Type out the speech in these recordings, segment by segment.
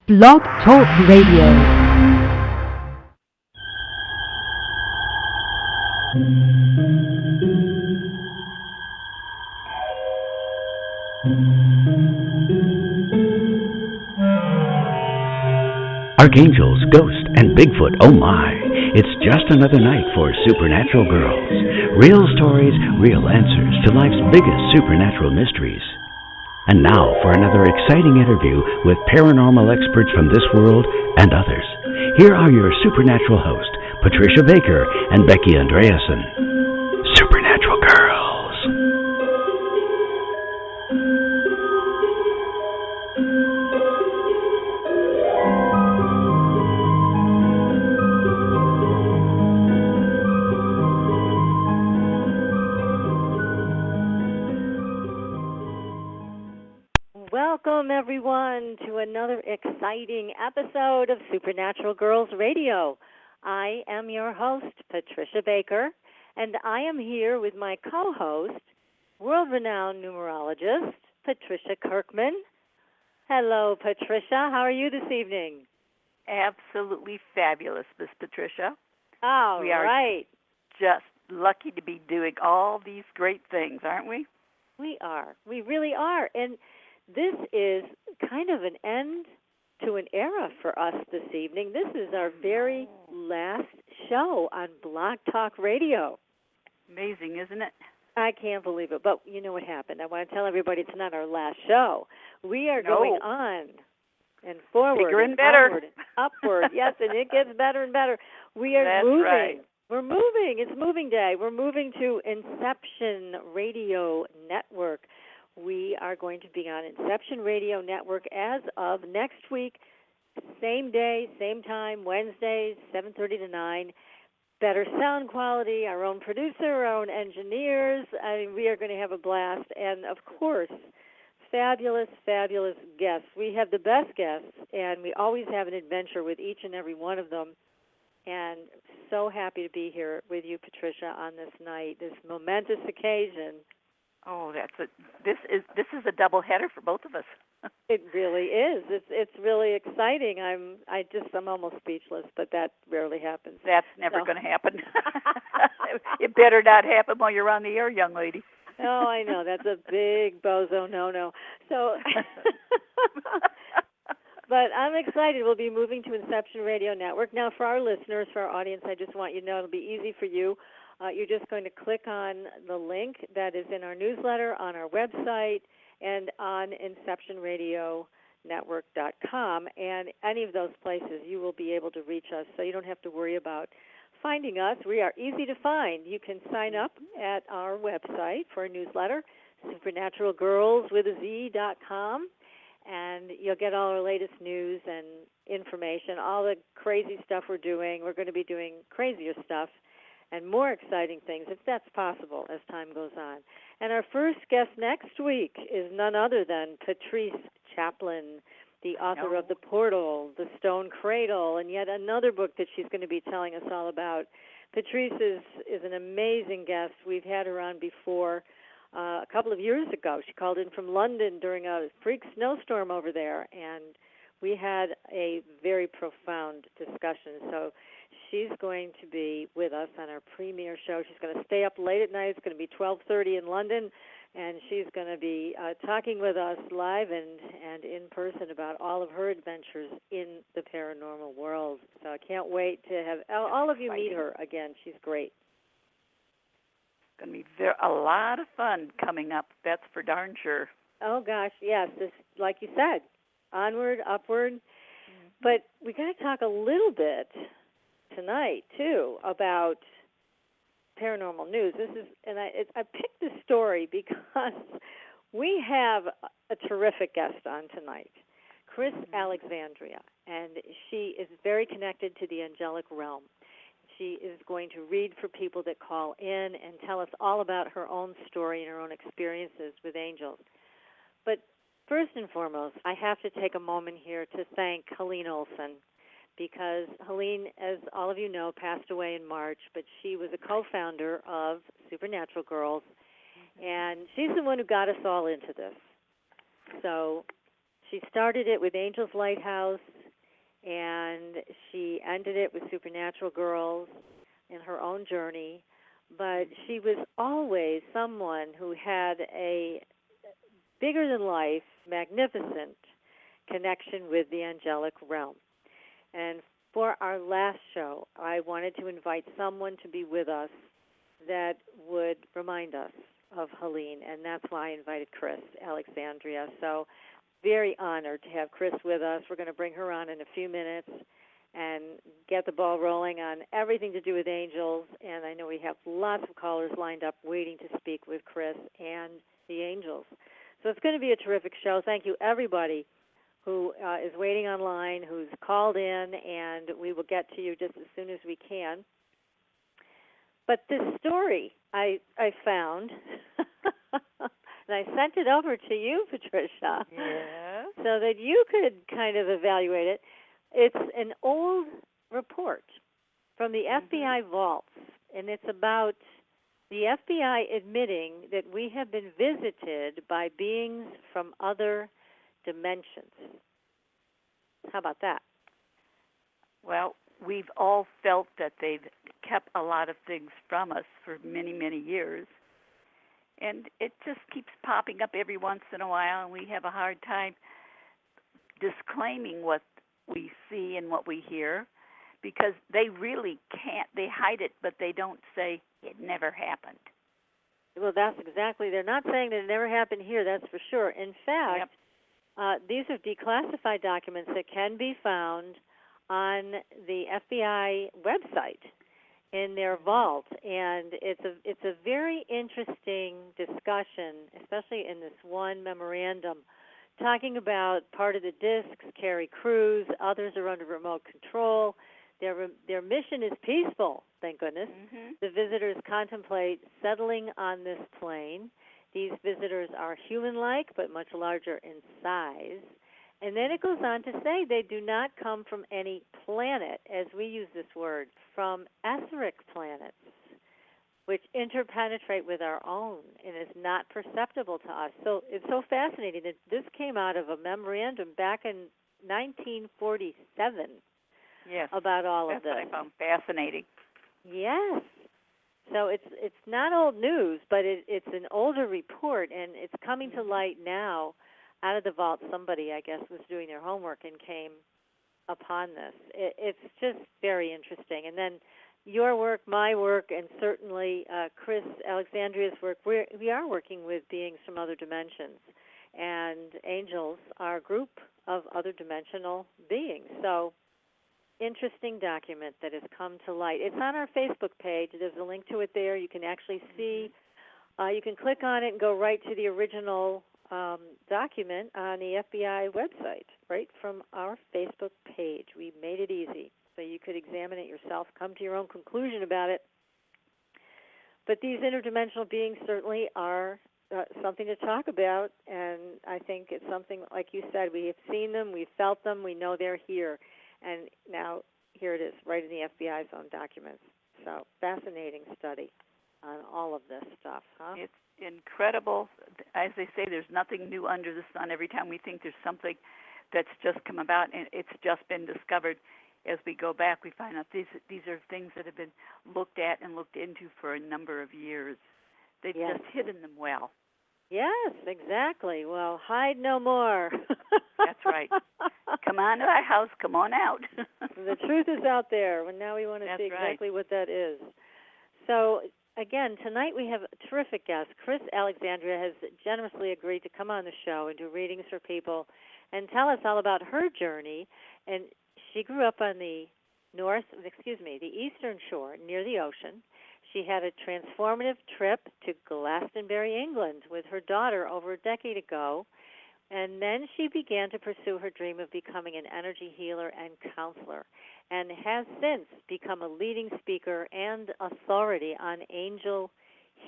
Blog Talk Radio. Archangels, ghosts, and Bigfoot, oh my. It's just another night for Supernatural Girlz. Real stories, real answers to life's biggest supernatural mysteries. And now for another exciting interview with paranormal experts from this world and others. Here are your supernatural hosts, Patricia Baker and Becky Andreasen. Supernatural Girlz. Welcome, everyone, to another exciting episode of Supernatural Girlz Radio. I am your host, Patricia Baker, and I am here with my co-host, world-renowned numerologist, Patricia Kirkman. Hello, Patricia. How are you this evening? Absolutely fabulous, Miss Patricia. All we are right. Just lucky to be doing all these great things, aren't we? We are. We really are. And this is kind of an end to an era for us this evening. This is our very last show on Blog Talk Radio. Amazing, isn't it? I can't believe it. But you know what happened. I want to tell everybody it's not our last show. We are going on and forward bigger and and better. Onward and upward. Yes, and it gets better and better. We are moving. Right. We're moving. It's moving day. We're moving to Inception Radio Network. We are going to be on Inception Radio Network as of next week, same day, same time, Wednesdays, 7:30 to 9. Better sound quality, our own producer, our own engineers. I mean, we are going to have a blast. And, of course, fabulous, fabulous guests. We have the best guests, and we always have an adventure with each and every one of them. And so happy to be here with you, Patricia, on this night, this momentous occasion. Oh, this is a double header for both of us. It really is. It's really exciting. I'm almost speechless, but that rarely happens. That's never going to happen. It better not happen while you're on the air, young lady. Oh, I know. That's a big bozo no-no. So, but I'm excited. We'll be moving to Inception Radio Network. Now, for our listeners, for our audience, I just want you to know it'll be easy for you. You're just going to click on the link that is in our newsletter, on our website, and on InceptionRadioNetwork.com. And any of those places, you will be able to reach us, so you don't have to worry about finding us. We are easy to find. You can sign up at our website for a newsletter, supernaturalgirlz.com, and you'll get all our latest news and information, all the crazy stuff we're doing. We're going to be doing crazier stuff and more exciting things, if that's possible, as time goes on. And our first guest next week is none other than Patrice Chaplin, the author of The Portal, The Stone Cradle, and yet another book that she's going to be telling us all about. Patrice is an amazing guest. We've had her on before a couple of years ago. She called in from London during a freak snowstorm over there, and we had a very profound discussion. So she's going to be with us on our premiere show. She's going to stay up late at night. It's going to be 12:30 in London, and she's going to be talking with us live and in person about all of her adventures in the paranormal world. So I can't wait to have all of you meet her again. She's great. It's going to be a lot of fun coming up. That's for darn sure. Oh, gosh, yes. This, like you said, onward, upward. Mm-hmm. But we got to talk a little bit tonight, too, about paranormal news. I picked this story because we have a terrific guest on tonight, Chris Alexandria, and she is very connected to the Angelic Realm. She is going to read for people that call in and tell us all about her own story and her own experiences with angels. But first and foremost, I have to take a moment here to thank Helene Olson, because Helene, as all of you know, passed away in March, but she was a co-founder of Supernatural Girlz, and she's the one who got us all into this. So she started it with Angels Lighthouse, and she ended it with Supernatural Girlz in her own journey. But she was always someone who had a bigger-than-life, magnificent connection with the Angelic Realm. And for our last show, I wanted to invite someone to be with us that would remind us of Helene, and that's why I invited Chris Alexandria. So very honored to have Chris with us. We're going to bring her on in a few minutes and get the ball rolling on everything to do with angels. And I know we have lots of callers lined up waiting to speak with Chris and the angels. So it's going to be a terrific show. Thank you, everybody who is waiting online, who's called in, and we will get to you just as soon as we can. But this story I found, and I sent it over to you, Patricia, so that you could kind of evaluate it. It's an old report from the FBI vaults, and it's about the FBI admitting that we have been visited by beings from other dimensions. How about that? Well, we've all felt that they've kept a lot of things from us for many, many years. And it just keeps popping up every once in a while, and we have a hard time disclaiming what we see and what we hear, because they really can't. They hide it, but they don't say it never happened. Well, that's exactly. They're not saying that it never happened here, that's for sure. In fact, these are declassified documents that can be found on the FBI website in their vault, and it's a very interesting discussion, especially in this one memorandum, talking about part of the discs carry crews, others are under remote control. Their mission is peaceful, thank goodness. The visitors contemplate settling on this plane. These visitors are human-like, but much larger in size. And then it goes on to say they do not come from any planet, as we use this word, from etheric planets, which interpenetrate with our own and is not perceptible to us. So it's so fascinating that this came out of a memorandum back in 1947 about all of this. That's what I found fascinating. Yes. So it's not old news, but it's an older report, and it's coming to light now. Out of the vault, somebody, I guess, was doing their homework and came upon this. It's just very interesting. And then your work, my work, and certainly Chris Alexandria's work, we are working with beings from other dimensions. And angels are a group of other dimensional beings. So interesting document that has come to light. It's on our Facebook page. There's a link to it there. You can actually see. You can click on it and go right to the original document on the FBI website, right from our Facebook page. We made it easy, so you could examine it yourself, come to your own conclusion about it. But these interdimensional beings certainly are something to talk about, and I think it's something, like you said, we have seen them, we've felt them, we know they're here, and now here it is, right in the FBI's own documents. So fascinating study on all of this stuff, huh? It's incredible. As they say, there's nothing new under the sun. Every time we think there's something that's just come about and it's just been discovered, as we go back, we find out these are things that have been looked at and looked into for a number of years. They've just hidden them well. Yes, exactly. Well, hide no more. That's right. Come on to our house. Come on out. The truth is out there. And now we want to see exactly what that is. So, again, tonight we have a terrific guest. Chris Alexandria has generously agreed to come on the show and do readings for people and tell us all about her journey. And she grew up on the eastern shore near the ocean. She had a transformative trip to Glastonbury, England with her daughter over a decade ago. And then she began to pursue her dream of becoming an energy healer and counselor, and has since become a leading speaker and authority on angel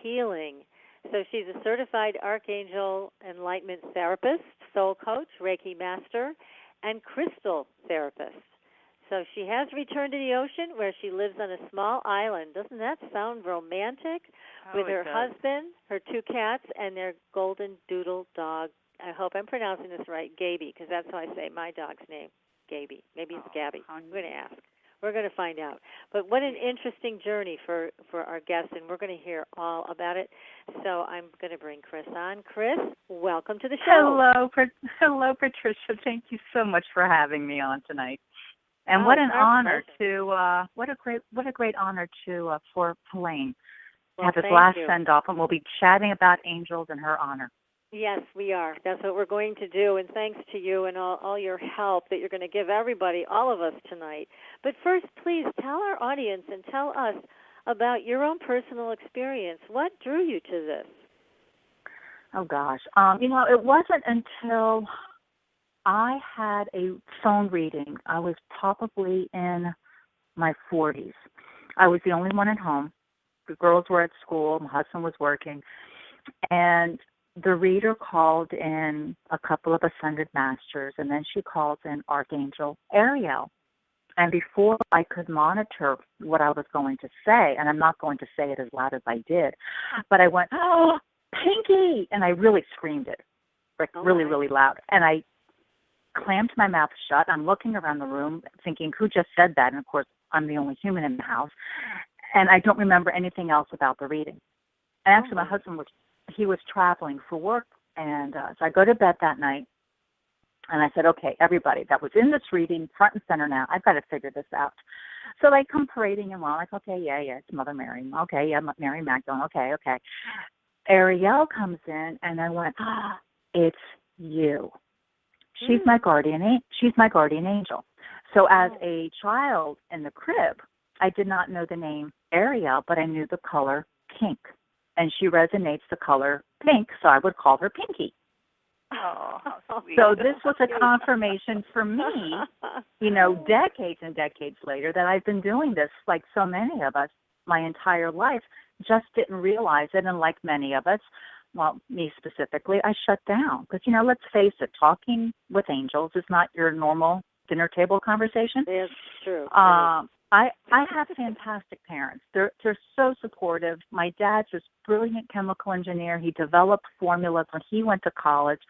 healing. So she's a certified Archangel Enlightenment therapist, soul coach, Reiki master, and crystal therapist. So she has returned to the ocean, where she lives on a small island. Doesn't that sound romantic? With her husband, her 2 cats, and their goldendoodle dog. I hope I'm pronouncing this right, Gabi, because that's how I say my dog's name. Gabi. Maybe it's Gabi. I'm going to ask. We're going to find out. But what an interesting journey for our guests, and we're going to hear all about it. So I'm going to bring Chris on. Chris, welcome to the show. Hello, Patricia. Thank you so much for having me on tonight. And what an honor to what a great honor to for Helene to have his last send off, and we'll be chatting about angels in her honor. Yes, we are. That's what we're going to do, and thanks to you and all your help that you're going to give everybody, all of us tonight. But first, please tell our audience and tell us about your own personal experience. What drew you to this? Oh, gosh. It wasn't until I had a phone reading. I was probably in my 40s. I was the only one at home. The girls were at school. My husband was working. And the reader called in a couple of ascended masters, and then she called in Archangel Ariel. And before I could monitor what I was going to say, and I'm not going to say it as loud as I did, but I went, "Oh, Pinky!" And I really screamed it, really, really loud. And I clammed my mouth shut. I'm looking around the room thinking, who just said that? And, of course, I'm the only human in the house. And I don't remember anything else about the reading. And actually, my husband was traveling for work. And so I go to bed that night. And I said, okay, everybody that was in this reading, front and center now, I've got to figure this out. So I come parading along, like, okay, yeah, it's Mother Mary. Okay, yeah, Mary Magdalene. Okay. Ariel comes in, and I went, it's you. She's my guardian angel. So as a child in the crib, I did not know the name Ariel, but I knew the color pink. And she resonates the color pink, so I would call her Pinky. Oh, how sweet. So this was a confirmation for me, decades and decades later, that I've been doing this, like so many of us, my entire life, just didn't realize it. And like many of us, well, me specifically, I shut down. Because, let's face it, talking with angels is not your normal dinner table conversation. It's true. I have fantastic parents. They're so supportive. My dad's this brilliant chemical engineer. He developed formulas when he went to college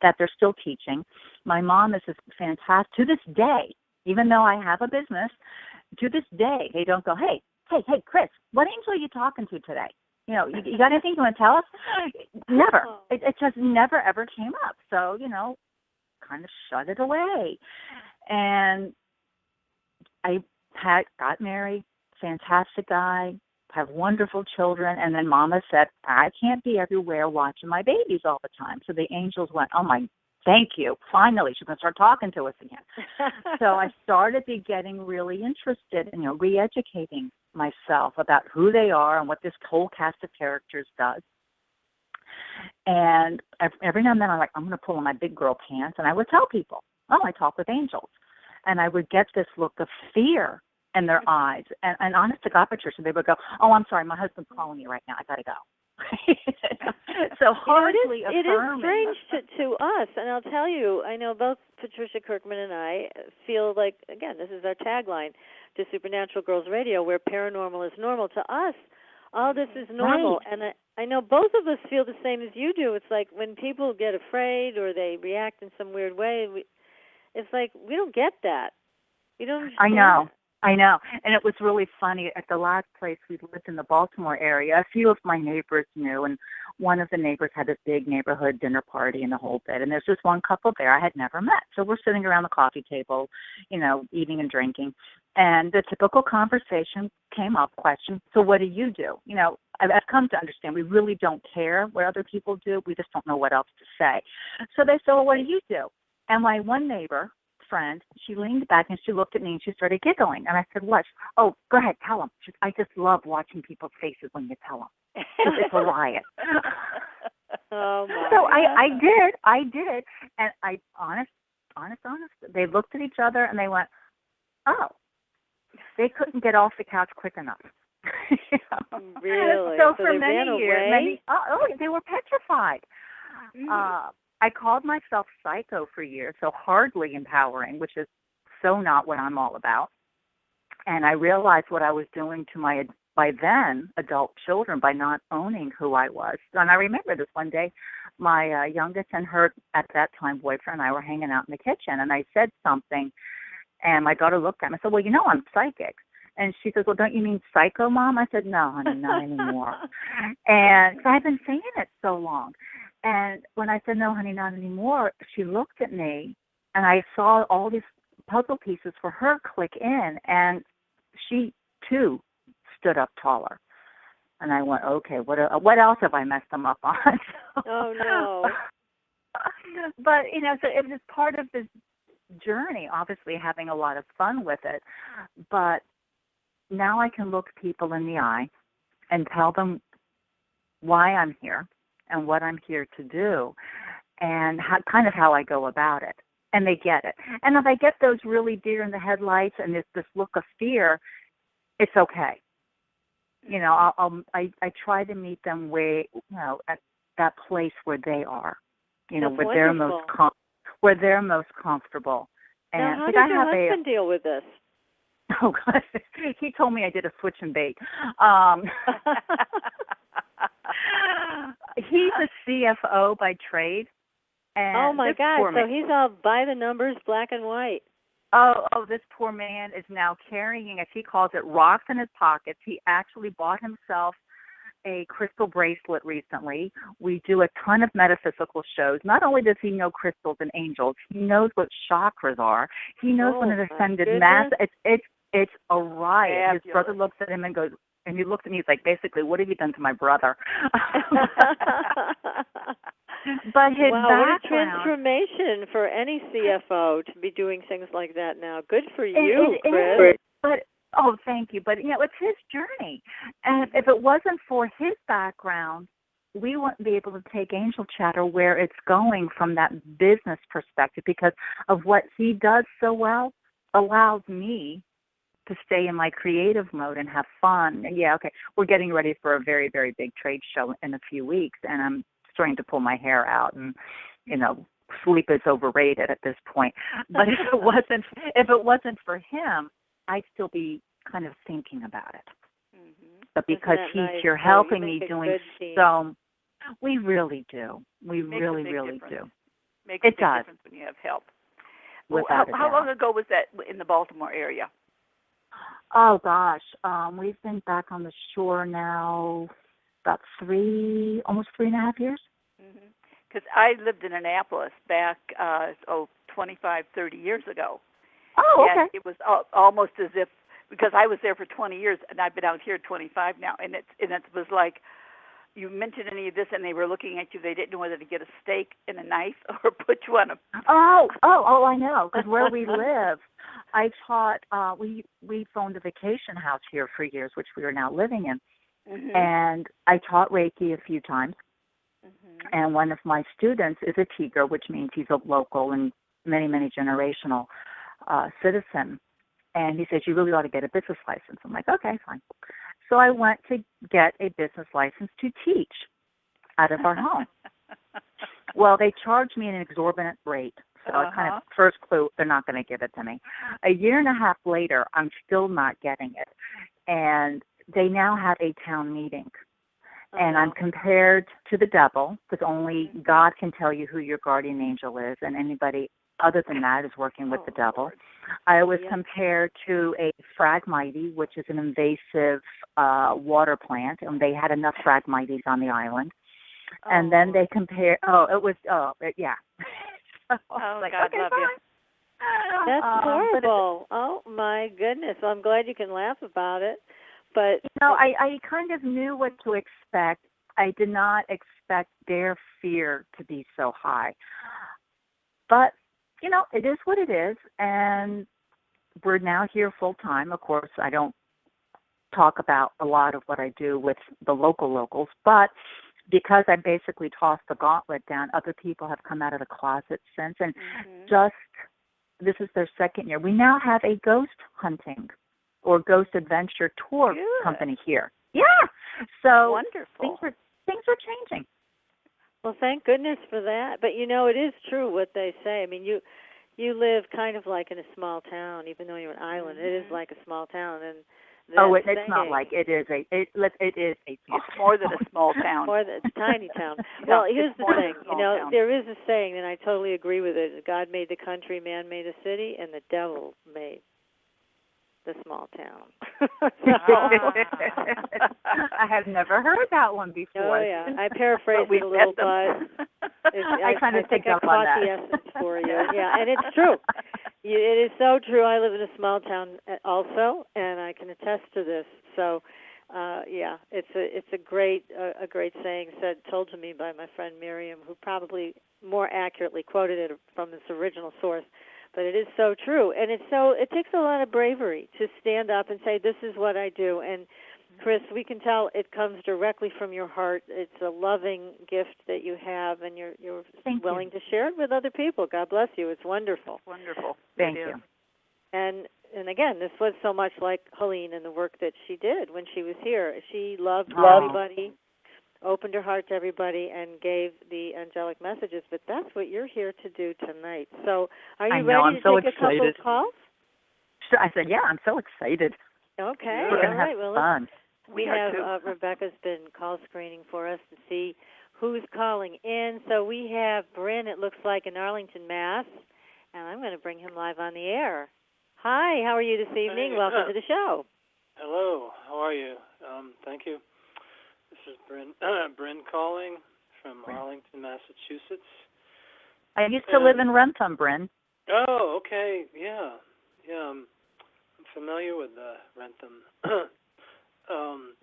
that they're still teaching. My mom is fantastic. To this day, even though I have a business, to this day, they don't go, hey, Chris, what angel are you talking to today? You got anything you want to tell us? Never. It just never, ever came up. So, kind of shut it away. And I got married, fantastic guy, have wonderful children, and then Mama said, I can't be everywhere watching my babies all the time. So the angels went, oh my, thank you. Finally, she's going to start talking to us again. So I started getting really interested in, re-educating myself about who they are and what this whole cast of characters does. And every now and then I'm like, I'm going to pull on my big girl pants, and I would tell people, I talk with angels. And I would get this look of fear in their eyes. And honest to God, Patricia, they would go, oh, I'm sorry, my husband's calling me right now. I got to go. So hardly affirming. It is strange to us. And I'll tell you, I know both Patricia Kirkman and I feel like, again, this is our tagline to Supernatural Girlz Radio, where paranormal is normal. To us, all this is normal. Right. And I know both of us feel the same as you do. It's like when people get afraid or they react in some weird way, it's like we don't get that. We don't understand. I know. And it was really funny. At the last place we lived in the Baltimore area, a few of my neighbors knew, and one of the neighbors had this big neighborhood dinner party and the whole bit. And there's just one couple there I had never met. So we're sitting around the coffee table, eating and drinking. And the typical conversation came up, question, so what do you do? I've come to understand we really don't care what other people do. We just don't know what else to say. So they said, well, what do you do? And my one neighbor friend, she leaned back and she looked at me and she started giggling. And I said, what? Oh, go ahead, tell them. She said, I just love watching people's faces when you tell them. It's a riot. Oh, my so God. I did it. And honest, they looked at each other and they went, oh, they couldn't get off the couch quick enough. Really? So for they many ran years, away? they were petrified. I called myself psycho for years, so hardly empowering, which is so not what I'm all about. And I realized what I was doing to my, by then, adult children by not owning who I was. And I remember this one day, my youngest and her, at that time, boyfriend and I were hanging out in the kitchen, and I said something And my daughter looked at me. I said, well, you know I'm psychic. And she says, well, don't you mean psycho, Mom? I said, no, honey, not anymore. And so I've been saying it so long. And when I said, no, honey, not anymore, she looked at me, and I saw all these puzzle pieces for her click in, and she, too, stood up taller. And I went, okay, what else have I messed them up on? Oh, no. But, so it was part of this journey, obviously having a lot of fun with it. But now I can look people in the eye and tell them why I'm here and what I'm here to do and how I go about it. And they get it. And if I get those really deer in the headlights and this look of fear, it's okay. I try to meet them at that place where they are, where they're most comfortable. And now, how does your husband deal with this? Oh, God. He told me I did a switch and bait. He's a CFO by trade. And oh, my God. So he's all by the numbers, black and white. Oh, this poor man is now carrying, as he calls it, rocks in his pockets. He actually bought himself a crystal bracelet recently. We do a ton of metaphysical shows. Not only does he know crystals and angels, he knows what chakras are. He knows when it ascended mass. It's a riot. Fabulous. His brother looks at him and goes, and he looks at me, he's like, basically, what have you done to my brother? But his background, what a transformation for any CFO to be doing things like that now. Good for you, Chris. But thank you. But it's his journey, and if it wasn't for his background, we wouldn't be able to take Angel Chatter where it's going from that business perspective, because of what he does so well allows me to stay in my creative mode and have fun. Yeah, okay. We're getting ready for a very, very big trade show in a few weeks, and I'm starting to pull my hair out, and sleep is overrated at this point. But if it wasn't for him, I'd still be kind of thinking about it. Mm-hmm. But because he's here helping me doing so, we really do. We really, really do. Makes a big difference when you have help. How long ago was that in the Baltimore area? Oh, gosh. We've been back on the shore now about almost 3.5 years. Because I lived in Annapolis back, 25, 30 years ago. Oh, okay. And it was almost as if, because I was there for 20 years, and I've been out here 25 now, and it was like, you mentioned any of this, and they were looking at you. They didn't know whether to get a steak and a knife or put you on a... Oh, I know, because where we live, I taught, we owned a vacation house here for years, which we are now living in. Mm-hmm. And I taught Reiki a few times. Mm-hmm. And one of my students is a Tiger, which means he's a local and many, many generational citizen. And he says, you really ought to get a business license. I'm like, okay, fine. So I went to get a business license to teach out of our home. Well, they charged me an exorbitant rate. So I kind of, first clue, they're not going to give it to me. A year and a half later, I'm still not getting it. And they now have a town meeting. And I'm compared to the devil, because only God can tell you who your guardian angel is, and anybody other than that is working with the devil. Lord. I was compared to a Phragmites, which is an invasive water plant, and they had enough Phragmites on the island. And then they compared, yeah. Like, God, okay, love you. That's horrible. Oh, my goodness. Well, I'm glad you can laugh about it. But I kind of knew what to expect. I did not expect their fear to be so high. But, it is what it is, and we're now here full time. Of course, I don't talk about a lot of what I do with the locals, but because I basically tossed the gauntlet down, other people have come out of the closet since, and this is their second year. We now have a ghost hunting or ghost adventure tour company here. Yeah. So wonderful. Things are changing. Well, thank goodness for that. But it is true what they say. I mean, you live kind of like in a small town, even though you're an island. It is like a small town, and it's not like it is a it is a it's more than a small town. It's a tiny town. Yeah, well, here's the thing. Town. There is a saying, and I totally agree with it. God made the country, man made the city, and the devil made the small town. I have never heard that one before. Oh yeah, I paraphrased it a little, but I think I caught the essence for you. Yeah, and it's true. It is so true. I live in a small town also, and I can attest to this. So, yeah, it's a great saying told to me by my friend Miriam, who probably more accurately quoted it from its original source. But it is so true, and it takes a lot of bravery to stand up and say, this is what I do. And Chris, we can tell it comes directly from your heart. It's a loving gift that you have, and you're willing to share it with other people. God bless you. It's wonderful. Wonderful. Thank you. And again, this was so much like Helene and the work that she did when she was here. She loved everybody, opened her heart to everybody, and gave the angelic messages. But that's what you're here to do tonight. So are you ready to take a couple of calls? Sure. I said, yeah, I'm so excited. Okay. We're all right. Well, fun. We have Rebecca's been call screening for us to see who's calling in. So we have Bryn, it looks like, in Arlington, Mass. And I'm going to bring him live on the air. Hi, how are you this evening? Hey, welcome to the show. Hello, how are you? Thank you. This is Bryn calling from Arlington, Massachusetts. I used to live in Rentham, Bryn. Oh, okay, yeah. I'm familiar with Rentham.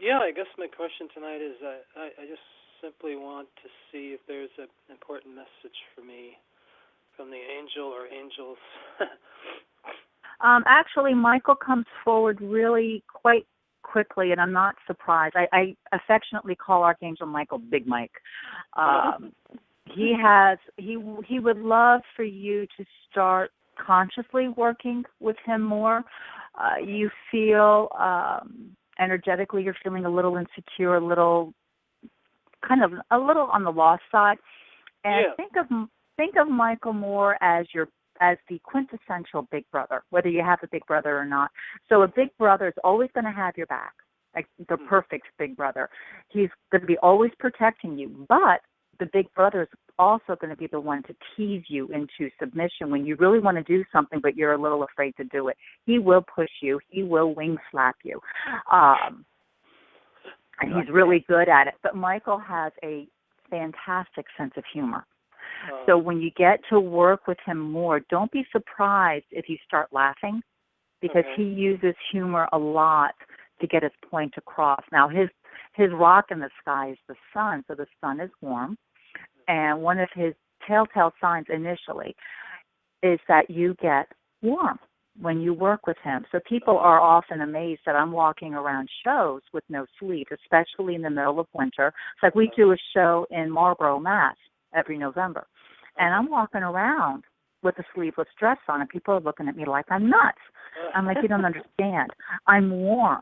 Yeah, I guess my question tonight is I just simply want to see if there's an important message for me from the angel or angels. Actually, Michael comes forward really quite quickly, and I'm not surprised. I affectionately call Archangel Michael Big Mike. He would love for you to start consciously working with him more. You feel energetically you're feeling a little insecure, a little on the lost side, and think of Michael more as the quintessential big brother, whether you have a big brother or not. So a big brother is always going to have your back, like the perfect big brother. He's going to be always protecting you, but the big brother is also going to be the one to tease you into submission when you really want to do something, but you're a little afraid to do it. He will push you. He will wing slap you. And he's really good at it. But Michael has a fantastic sense of humor. So when you get to work with him more, don't be surprised if you start laughing, because he uses humor a lot to get his point across. Now, his rock in the sky is the sun, so the sun is warm. And one of his telltale signs initially is that you get warm when you work with him. So people are often amazed that I'm walking around shows with no sleeve, especially in the middle of winter. It's like we do a show in Marlborough, Mass. every November. And I'm walking around with a sleeveless dress on, and people are looking at me like I'm nuts. I'm like, you don't understand. I'm warm.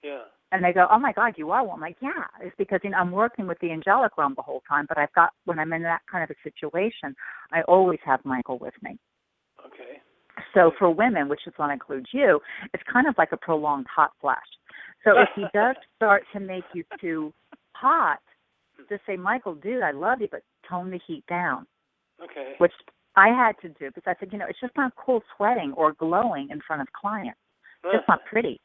Yeah. And they go, oh, my God, you are warm. I'm like, yeah. It's because I'm working with the Angelic Realm the whole time, but when I'm in that kind of a situation, I always have Michael with me. Okay. So for women, which is what includes you, it's kind of like a prolonged hot flash. So if he does start to make you too hot, just say, Michael, dude, I love you, but tone the heat down. Okay. Which I had to do because I said, it's just not cool sweating or glowing in front of clients. It's just not pretty.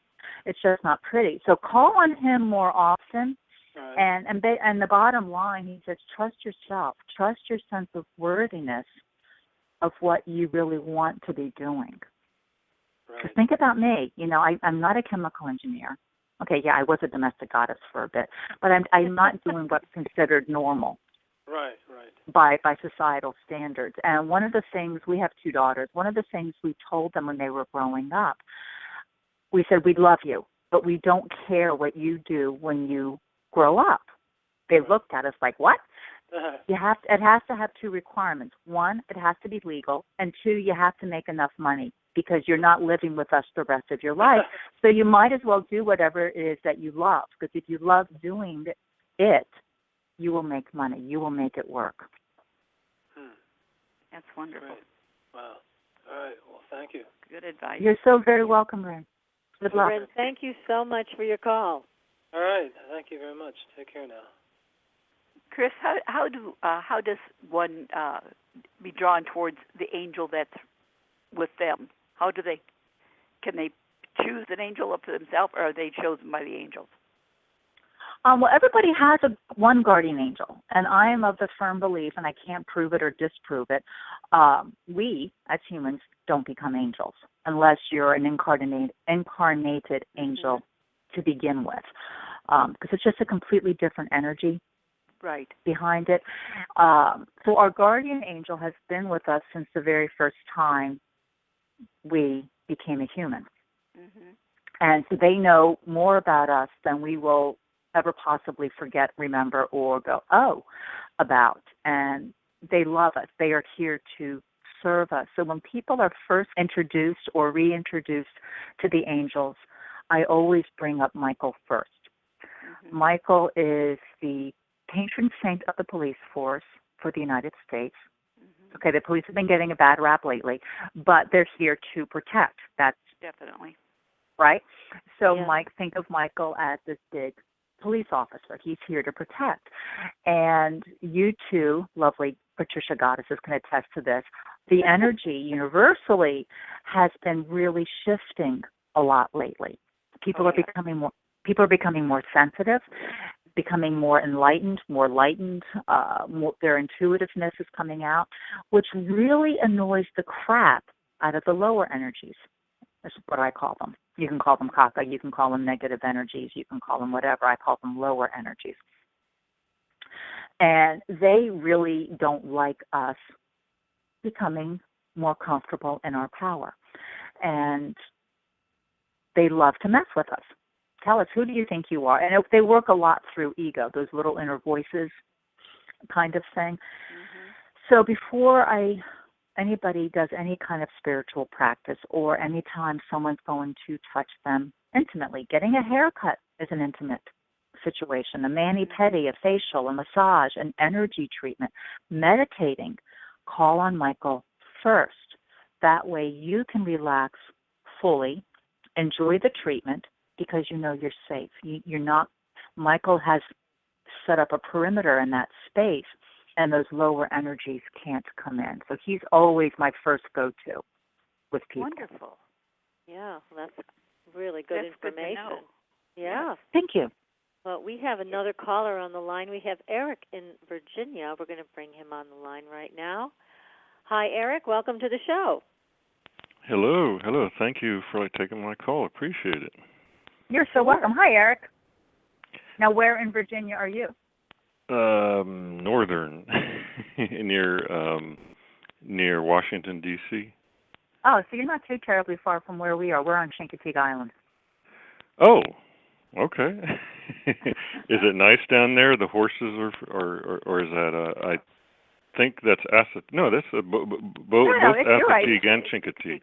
It's just not pretty. So call on him more often. Right. And the bottom line, he says, trust yourself. Trust your sense of worthiness of what you really want to be doing. Because think about me. I'm not a chemical engineer. Okay, yeah, I was a domestic goddess for a bit, but I'm not doing what's considered normal. Right. By societal standards. And one of the things, we have 2 daughters, one of the things we told them when they were growing up, we said, we love you, but we don't care what you do when you grow up. They looked at us like, what? It has to have 2 requirements. 1, it has to be legal, and 2, you have to make enough money because you're not living with us the rest of your life. So you might as well do whatever it is that you love, because if you love doing it, you will make money. You will make it work. That's wonderful. Great. Wow. All right. Well, thank you. Good advice. You're so very welcome, Ray. Good luck. Ren, thank you so much for your call. All right. Thank you very much. Take care now. Chris, how does one be drawn towards the angel that's with them? Can they choose an angel up to themselves, or are they chosen by the angels? Well, everybody has one guardian angel, and I am of the firm belief, and I can't prove it or disprove it, we, as humans, don't become angels unless you're an incarnated angel to begin with, because it's just a completely different energy behind it. So our guardian angel has been with us since the very first time we became a human. And so they know more about us than we will ever possibly forget, remember, or go, about. And they love us. They are here to serve us. So when people are first introduced or reintroduced to the angels, I always bring up Michael first. Michael is the patron saint of the police force for the United States. Okay, the police have been getting a bad rap lately, but they're here to protect. That's definitely right. So Mike, think of Michael as this big police officer. He's here to protect. And you two, lovely Patricia Goddesses, can attest to this. The energy universally has been really shifting a lot lately. People are becoming more sensitive, becoming more enlightened, their intuitiveness is coming out, which really annoys the crap out of the lower energies. That's what I call them. You can call them kaka, you can call them negative energies, you can call them whatever. I call them lower energies. And they really don't like us becoming more comfortable in our power. And they love to mess with us. Tell us, who do you think you are? And they work a lot through ego, those little inner voices kind of thing. So before anybody does any kind of spiritual practice, or anytime someone's going to touch them intimately, getting a haircut is an intimate situation, a mani-pedi, a facial, a massage, an energy treatment, meditating, call on Michael first. That way you can relax fully, enjoy the treatment, because you know you're safe. You're not. Michael has set up a perimeter in that space, and those lower energies can't come in. So he's always my first go-to with people. Wonderful. Yeah, well, that's really good information. Good to know. Yeah. Thank you. Well, we have another caller on the line. We have Eric in Virginia. We're going to bring him on the line right now. Hi, Eric. Welcome to the show. Hello. Thank you for taking my call. Appreciate it. You're so welcome. Hi, Eric. Now, where in Virginia are you? Northern, near Washington, D.C. Oh, so you're not too terribly far from where we are. We're on Chincoteague Island. Oh, okay. Is it nice down there? The horses or is that I think that's that's both Assateague and Chincoteague.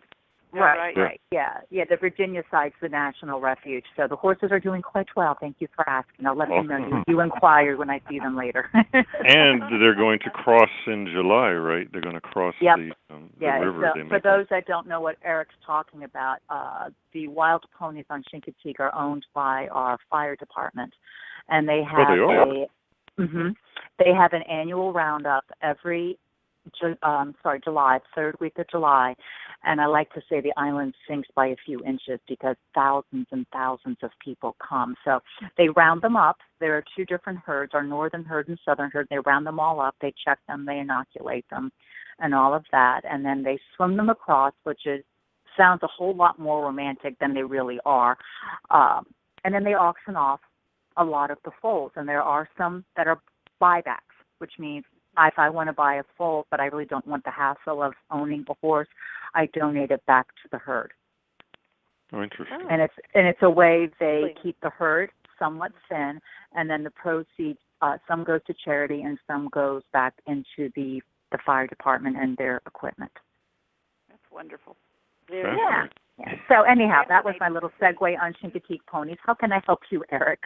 Right. Yeah. The Virginia side's the national refuge. So the horses are doing quite well. Thank you for asking. I'll let them know you inquired when I see them later. And they're going to cross in July, right? They're going to cross the river. So for those that don't know what Eric's talking about, the wild ponies on Chincoteague are owned by our fire department, and they have they have an annual roundup every July, third week of July, and I like to say the island sinks by a few inches because thousands and thousands of people come. So they round them up. There are two different herds, our northern herd and southern herd. They round them all up. They check them. They inoculate them and all of that, and then they swim them across, which sounds a whole lot more romantic than they really are. And then they auction off a lot of the foals, and there are some that are buybacks, which means if I want to buy a foal, but I really don't want the hassle of owning a horse, I donate it back to the herd. Oh, interesting. And it's a way they keep the herd somewhat thin, and then the proceeds, some goes to charity and some goes back into the fire department and their equipment. That's wonderful. Yeah. So anyhow, that was my little segue on Chincoteague ponies. How can I help you, Eric?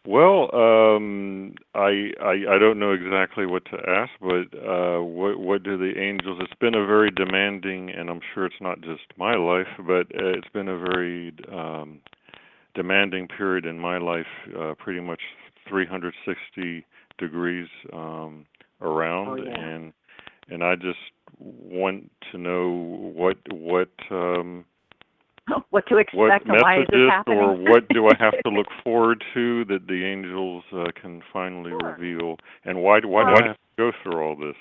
Well, I don't know exactly what to ask, but what do the angels? It's been a very demanding, and I'm sure it's not just my life, but it's been a very demanding period in my life, pretty much 360 degrees around, and I just want to know what to expect and why is this happening, or what do I have to look forward to that the angels can finally reveal, and why do I have to go through all this?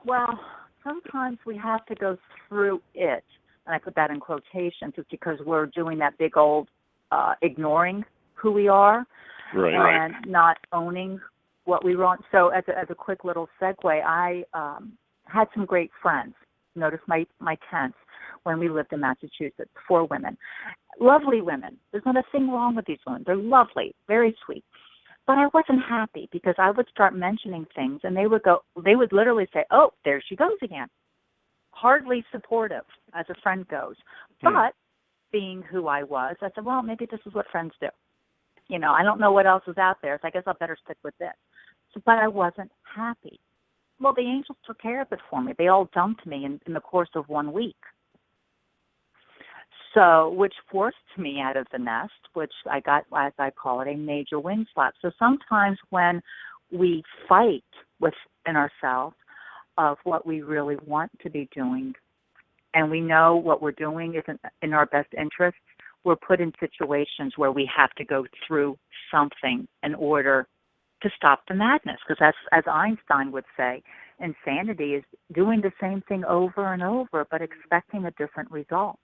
Well, sometimes we have to go through it, and I put that in quotations, just because we're doing that big old ignoring who we are, and not owning what we want. So as a quick little segue, I had some great friends. Notice my tense when we lived in Massachusetts, 4 women. Lovely women. There's not a thing wrong with these women. They're lovely, very sweet. But I wasn't happy because I would start mentioning things and they would literally say, "Oh, there she goes again." Hardly supportive, as a friend goes. But being who I was, I said, well, maybe this is what friends do. I don't know what else is out there, so I guess I'll better stick with this. But I wasn't happy. Well, the angels took care of it for me. They all dumped me in the course of 1 week. So, which forced me out of the nest, which I got, as I call it, a major wind slap. So sometimes when we fight within ourselves of what we really want to be doing, and we know what we're doing isn't in our best interests, we're put in situations where we have to go through something in order to stop the madness. Because as Einstein would say, insanity is doing the same thing over and over, but expecting a different result.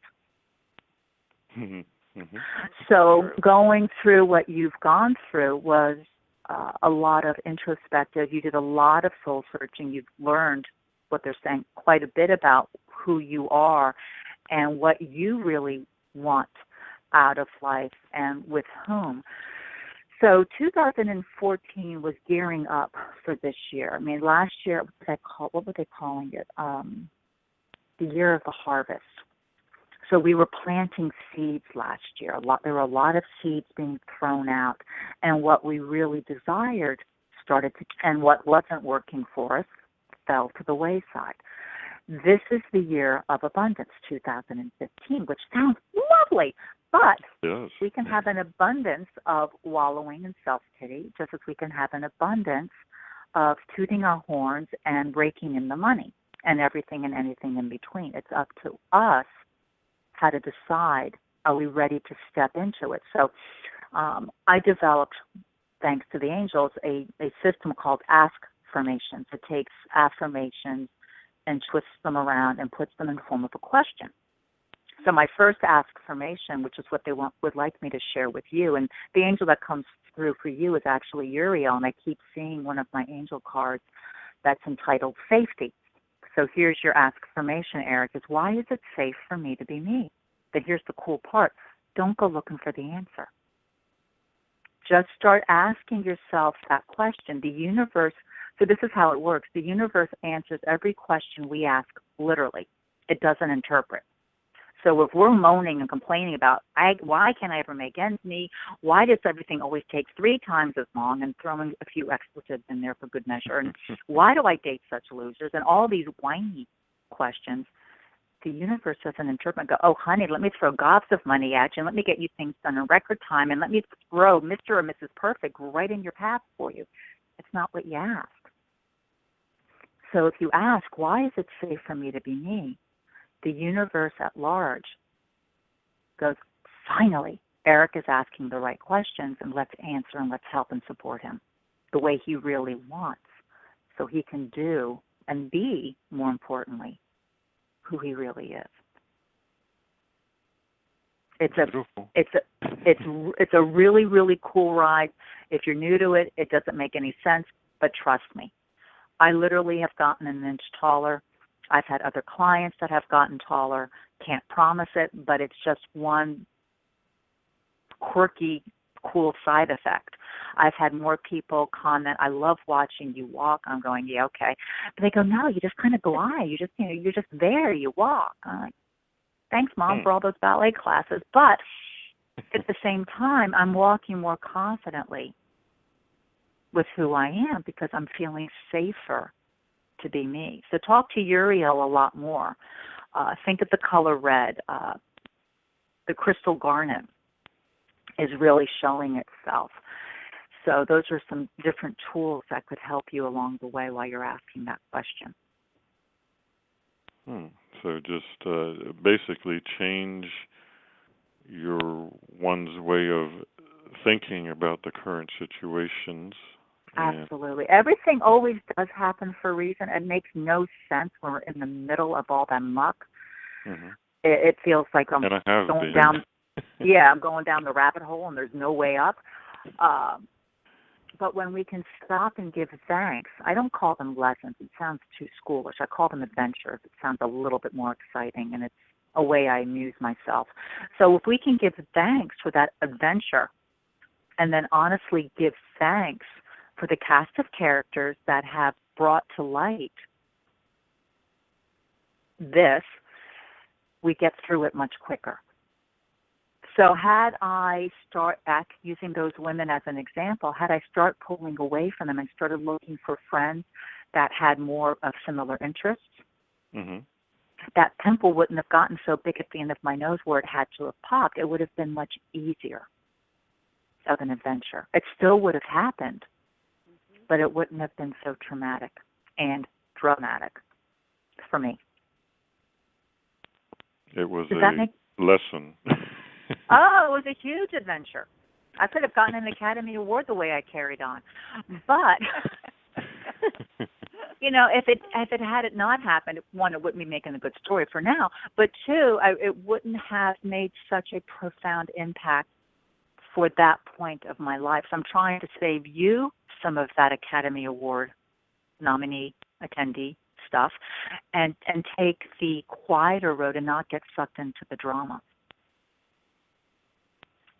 So going through what you've gone through was a lot of introspective. You did a lot of soul searching. You've learned what they're saying, quite a bit about who you are and what you really want out of life and with whom. So 2014 was gearing up for this year. I mean, last year, what were they calling it? The year of the harvest. So we were planting seeds last year. There were a lot of seeds being thrown out, and what we really desired and what wasn't working for us fell to the wayside. This is the year of abundance, 2015, which sounds lovely, but we can have an abundance of wallowing in self-pity, just as we can have an abundance of tooting our horns and raking in the money and everything and anything in between. It's up to us how to decide, are we ready to step into it? So I developed, thanks to the angels, a system called Ask-Formations. It takes affirmations and twists them around and puts them in the form of a question. So my first Ask-Formation, which is what they would like me to share with you, and the angel that comes through for you is actually Uriel, and I keep seeing one of my angel cards that's entitled Safety. So here's your Ask-Formation, Eric, is why is it safe for me to be me? But here's the cool part. Don't go looking for the answer. Just start asking yourself that question. The universe, so this is how it works. The universe answers every question we ask literally. It doesn't interpret. So if we're moaning and complaining about, why can't I ever make ends meet? Why does everything always take 3 times as long, and throwing a few expletives in there for good measure? And why do I date such losers? And all these whiny questions, the universe doesn't interpret and go, oh, honey, let me throw gobs of money at you, and let me get you things done in record time, and let me throw Mr. or Mrs. Perfect right in your path for you. It's not what you ask. So if you ask, why is it safe for me to be me? The universe at large goes, finally, Eric is asking the right questions, and let's answer and let's help and support him the way he really wants, so he can do and be, more importantly, who he really is. It's a really, really cool ride. If you're new to it, it doesn't make any sense, but trust me. I literally have gotten an inch taller. I've had other clients that have gotten taller. Can't promise it, but it's just one quirky, cool side effect. I've had more people comment, I love watching you walk. I'm going, yeah, okay. But they go, no, you just kind of glide. You're just there. You walk. I'm like, thanks, Mom, for all those ballet classes. But at the same time, I'm walking more confidently with who I am because I'm feeling safer to be me. So talk to Uriel a lot more. Think of the color red, the crystal garnet. is really showing itself. So those are some different tools that could help you along the way while you're asking that question. So just basically change one's way of thinking about the current situations. Absolutely. Everything always does happen for a reason. It makes no sense when we're in the middle of all that muck. Mm-hmm. It feels like I'm going down. Yeah, I'm going down the rabbit hole and there's no way up. But when we can stop and give thanks, I don't call them lessons. It sounds too schoolish. I call them adventures. It sounds a little bit more exciting, and it's a way I amuse myself. So if we can give thanks for that adventure and then honestly give thanks for the cast of characters that have brought to light this, we get through it much quicker. So had I start using those women as an example, had I start pulling away from them and started looking for friends that had more of similar interests, that pimple wouldn't have gotten so big at the end of my nose where it had to have popped. It would have been much easier of an adventure. It still would have happened, but it wouldn't have been so traumatic and dramatic for me. It was a lesson. Oh, it was a huge adventure. I could have gotten an Academy Award the way I carried on. But, you know, if it had not happened, one, it wouldn't be making a good story for now. But two, it wouldn't have made such a profound impact for that point of my life. So I'm trying to save you some of that Academy Award nominee, attendee stuff and take the quieter road and not get sucked into the drama.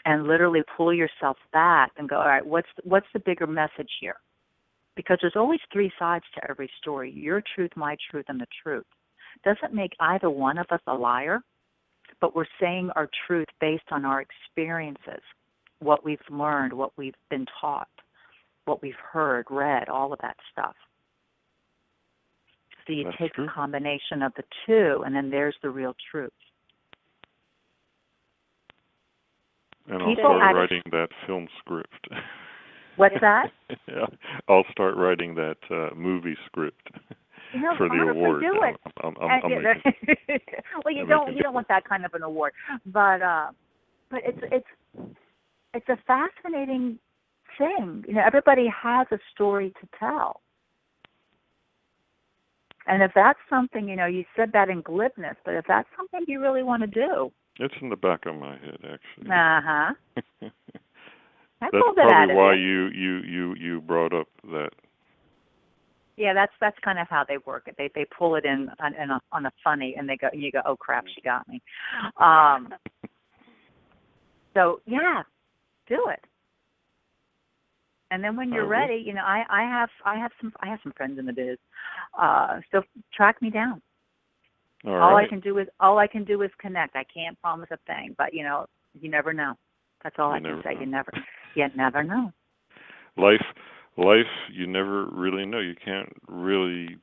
And literally pull yourself back and go, all right, what's the bigger message here? Because there's always three sides to every story, your truth, my truth, and the truth. Doesn't make either one of us a liar, but we're saying our truth based on our experiences, what we've learned, what we've been taught, what we've heard, read, all of that stuff. So you take a combination of the two, and then there's the real truth. And I'll start writing that film script. What's that? Yeah, I'll start writing that movie script for the award. Do it. Well, you don't want that kind of an award, but it's a fascinating thing. You know, everybody has a story to tell, and if that's something, you know, you said that in glibness, but if that's something you really want to do. It's in the back of my head, actually. That's probably why you brought up that. Yeah, that's kind of how they work it. They pull it in on a funny, and you go, oh crap, she got me. So yeah, do it. And then when you're ready, you know, I have some friends in the biz. So track me down. All I can do is connect. I can't promise a thing, but you know, you never know. That's all I can say. You never know. Life, you never really know. You can't really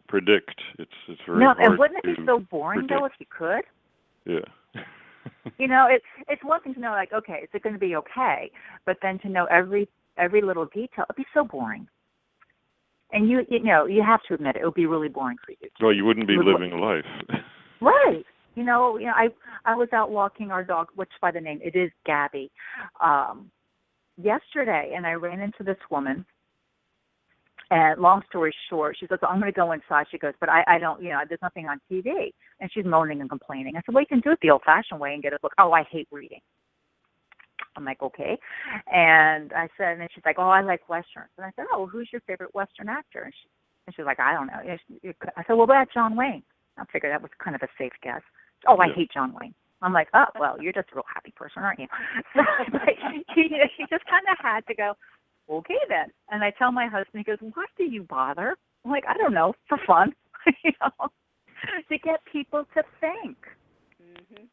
predict. It's very hard. No, and wouldn't it be so boring though if you could? Yeah. You know, it's one thing to know, like, okay, is it going to be okay? But then to know every little detail, it'd be so boring. And you know, you have to admit it would be really boring for you. Well, you wouldn't be living life. Right. You know, I was out walking our dog, which by the name, it is Gabi, yesterday, and I ran into this woman. And long story short, she goes, I'm going to go inside. She goes, but I don't, you know, there's nothing on TV. And she's moaning and complaining. I said, well, you can do it the old-fashioned way and get a book. Oh, I hate reading. I'm like, okay. And I said, and then she's like, oh, I like Westerns. And I said, oh, well, who's your favorite Western actor? And she's like, I don't know. I said, well, that's John Wayne. I figured that was kind of a safe guess. Oh, I hate John Wayne. I'm like, oh, well, you're just a real happy person, aren't you? So like, she just kind of had to go, okay then. And I tell my husband, he goes, why do you bother? I'm like, I don't know, for fun, you know, to get people to think. Mm-hmm.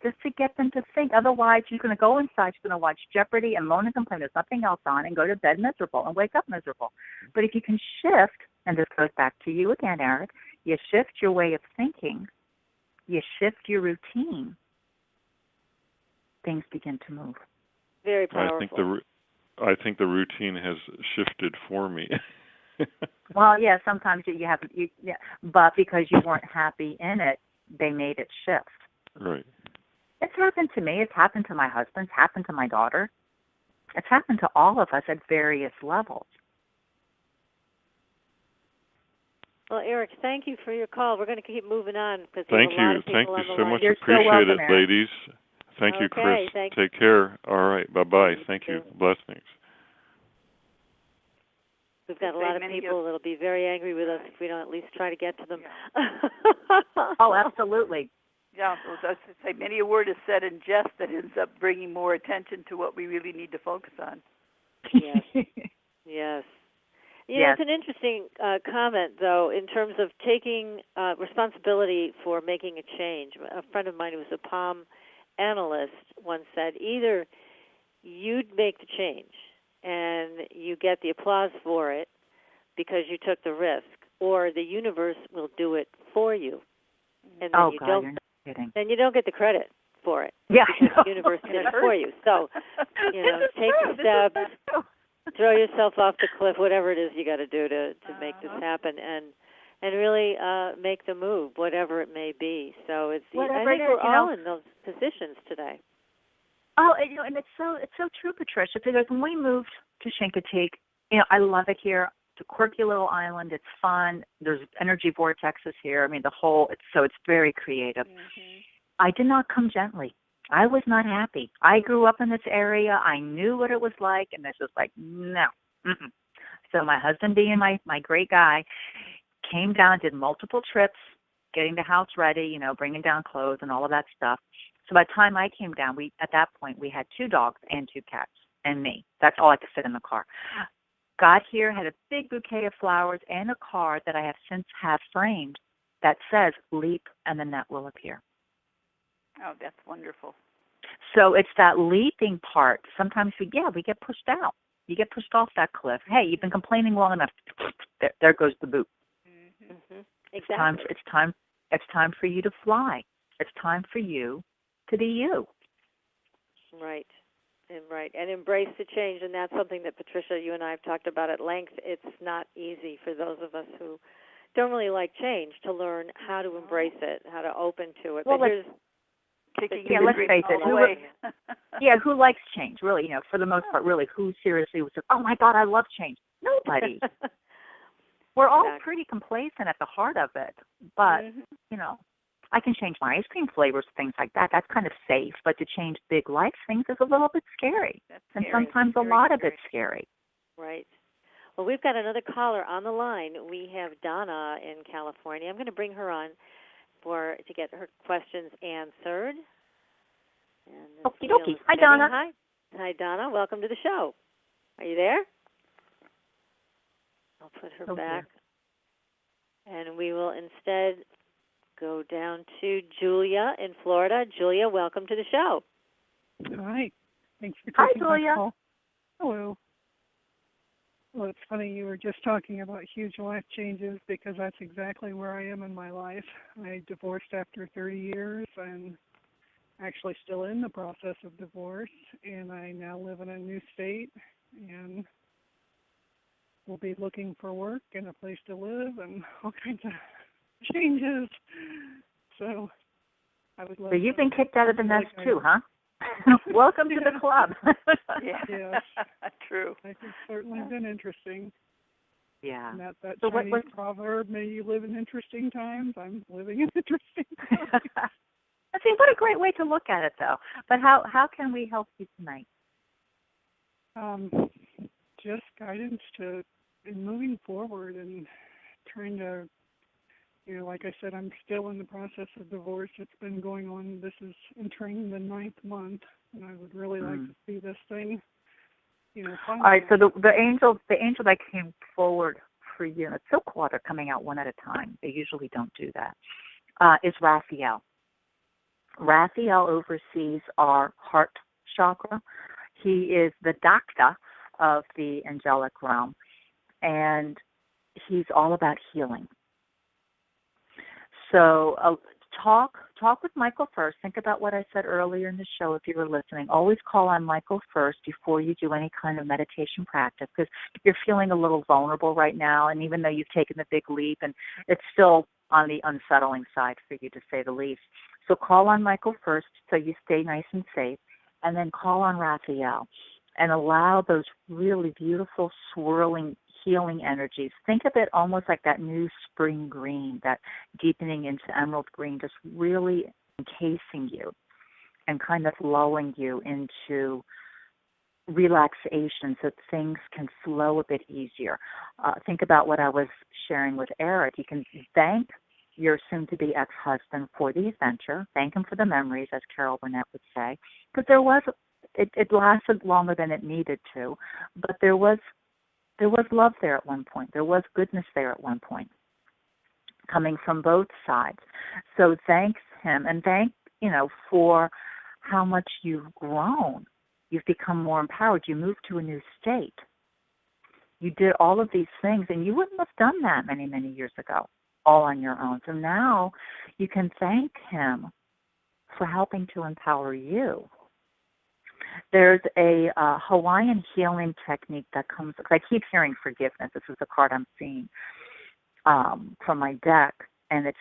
Just to get them to think. Otherwise, you're going to go inside, you're going to watch Jeopardy and moan and complain. There's nothing else on, and go to bed miserable and wake up miserable. But if you can shift, and this goes back to you again, Eric, you shift your way of thinking, you shift your routine, things begin to move. Very powerful. I think the routine has shifted for me. Well, yeah, sometimes but because you weren't happy in it, they made it shift. Right. It's happened to me. It's happened to my husband. It's happened to my daughter. It's happened to all of us at various levels. Well, Eric, thank you for your call. We're going to keep moving on because thank a lot of you. people Thank you on so the line. much. You're Appreciate so welcome, it, Eric. ladies. Thank you, Chris. Take care. All right. Bye-bye. Thank you. Blessings. We've got a lot of people that'll be very angry with us if we don't at least try to get to them. Oh, absolutely. Yeah, I was to say, many a word is said in jest that ends up bringing more attention to what we really need to focus on. Yes. Yes. Yes. It's an interesting comment, though, in terms of taking responsibility for making a change. A friend of mine who was a palm analyst once said, either you'd make the change and you get the applause for it because you took the risk, or the universe will do it for you. And then you're not kidding. Then you don't get the credit for it. Yeah, because the universe did it for you. So, take the steps, throw yourself off the cliff, whatever it is you got to do to make this happen, and really make the move, whatever it may be. So I think we're all in those positions today. Oh, and it's so true, Patricia. Because when we moved to Chincoteague, I love it here. It's a quirky little island. It's fun. There's energy vortexes here. I mean, it's very creative. Mm-hmm. I did not come gently. I was not happy. I grew up in this area. I knew what it was like, and this was like, no. Mm-mm. So my husband, being my great guy, came down, did multiple trips, getting the house ready, bringing down clothes and all of that stuff. So by the time I came down, at that point, we had 2 dogs and 2 cats and me. That's all I could fit in the car. Got here, had a big bouquet of flowers and a card that I have since framed that says, leap and the net will appear. Oh, that's wonderful. So it's that leaping part. Sometimes we get pushed out. You get pushed off that cliff. Hey, you've been complaining long enough. There goes the boot. Mm-hmm. Exactly. It's time for you to fly. It's time for you to be you. Right. And embrace the change. And that's something that, Patricia, you and I have talked about at length. It's not easy for those of us who don't really like change to learn how to embrace it, how to open to it. Well, let's face it. Who likes change? Really, for the most part, really, who seriously would say, oh, my God, I love change? Nobody. We're all pretty complacent at the heart of it. But, I can change my ice cream flavors, things like that. That's kind of safe. But to change big life things is a little bit scary. And sometimes a lot of it's scary. Right. Well, we've got another caller on the line. We have Donna in California. I'm going to bring her on to get her questions answered. Okie dokie. Hi, Donna. Hi, Donna. Welcome to the show. Are you there? I'll put her back. And we will instead go down to Julia in Florida. Julia, welcome to the show. Hi. Thanks for taking my Julia. call. Hello. Well, it's funny, you were just talking about huge life changes because that's exactly where I am in my life. I divorced after 30 years and actually still in the process of divorce, and I now live in a new state and will be looking for work and a place to live and all kinds of changes. So I would love So you've been kicked out of the nest too, huh? Welcome to the club. Yes. True. It's certainly been interesting. Yeah. And that so Chinese what proverb, may you live in interesting times. I'm living in interesting times. See, what a great way to look at it, though. But how can we help you tonight? Just guidance in moving forward and trying to, like I said, I'm still in the process of divorce. It's been going on. This is entering the 9th month, and I would really like to see this thing, All right, so the angel that came forward for you, and it's so cool they're coming out one at a time. They usually don't do that. Is Raphael. Raphael oversees our heart chakra. He is the doctor of the Angelic Realm, and he's all about healing. So talk talk with Michael first. Think about what I said earlier in the show if you were listening. Always call on Michael first before you do any kind of meditation practice, because you're feeling a little vulnerable right now, and even though you've taken the big leap, and it's still on the unsettling side for you, to say the least. So call on Michael first so you stay nice and safe, and then call on Raphael and allow those really beautiful, swirling, healing energies. Think of it almost like that new spring green, that deepening into emerald green, just really encasing you and kind of lulling you into relaxation so things can flow a bit easier. Think about what I was sharing with Eric. You can thank your soon-to-be ex-husband for the adventure. Thank him for the memories, as Carol Burnett would say, because it lasted longer than it needed to, but there was love there at one point. There was goodness there at one point, coming from both sides. So thanks him, and thank, for how much you've grown. You've become more empowered. You moved to a new state. You did all of these things, and you wouldn't have done that many, many years ago, all on your own. So now you can thank him for helping to empower you. There's a Hawaiian healing technique that comes, I keep hearing forgiveness. This is the card I'm seeing from my deck, and it's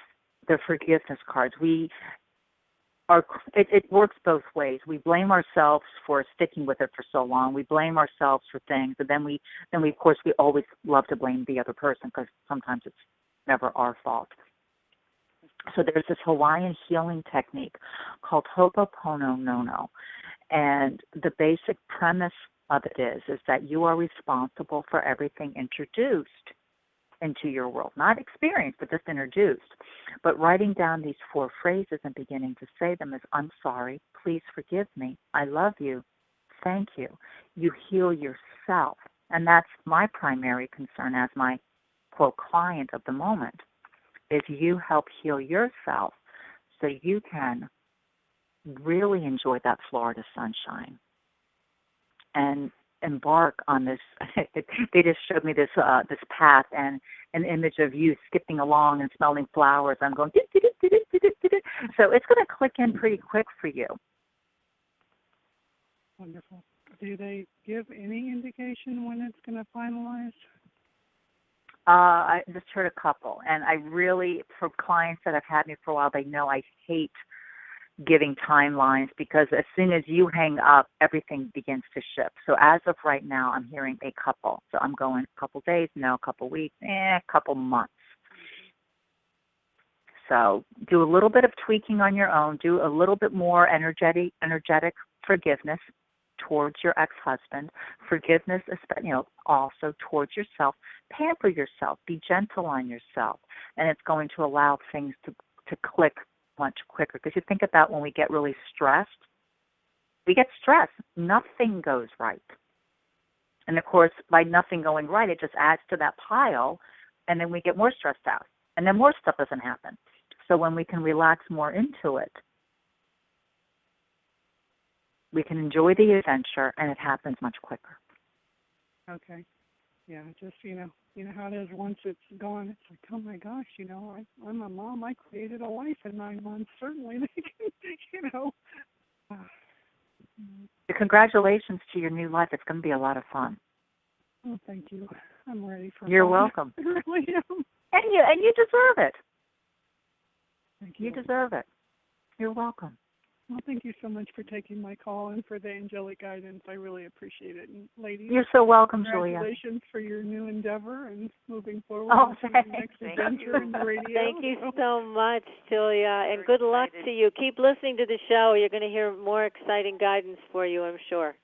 the forgiveness cards. It works both ways. We blame ourselves for sticking with it for so long. We blame ourselves for things, but then we of course we always love to blame the other person, because sometimes it's never our fault. So there's this Hawaiian healing technique called Ho'oponopono. And the basic premise of it is that you are responsible for everything introduced into your world. Not experienced, but just introduced. But writing down these 4 phrases and beginning to say them is, I'm sorry, please forgive me, I love you, thank you. You heal yourself. And that's my primary concern as my, quote, client of the moment, is you help heal yourself so you can really enjoy that Florida sunshine and embark on this. They just showed me this path and an image of you skipping along and smelling flowers. I'm going, so it's going to click in pretty quick for you. Wonderful. Do they give any indication when it's going to finalize? I just heard a couple, and I really, for clients that have had me for a while, they know I hate giving timelines, because as soon as you hang up, everything begins to shift. So as of right now, I'm hearing a couple. So I'm going a couple days, no, a couple weeks, a couple months. So do a little bit of tweaking on your own. Do a little bit more energetic forgiveness towards your ex-husband. Forgiveness, also towards yourself. Pamper yourself. Be gentle on yourself. And it's going to allow things to click much quicker. Because you think about when we get really stressed, nothing goes right. And of course, by nothing going right, it just adds to that pile, and then we get more stressed out, and then more stuff doesn't happen. So when we can relax more into it, we can enjoy the adventure, and it happens much quicker. Okay. Yeah, just, you know how it is once it's gone. It's like, oh, my gosh, I'm a mom. I created a life in 9 months. Certainly they can, Congratulations to your new life. It's going to be a lot of fun. Oh, thank you. I'm ready for You're fun. welcome. I really am. And you deserve it. Thank you. You deserve it. You're welcome. Well, thank you so much for taking my call and for the angelic guidance. I really appreciate it. And ladies, you're so welcome, Julia. Congratulations for your new endeavor and moving forward to thanks. the next adventure in the radio. Thank you so much, Julia, and good luck to you. Keep listening to the show. You're going to hear more exciting guidance for you, I'm sure.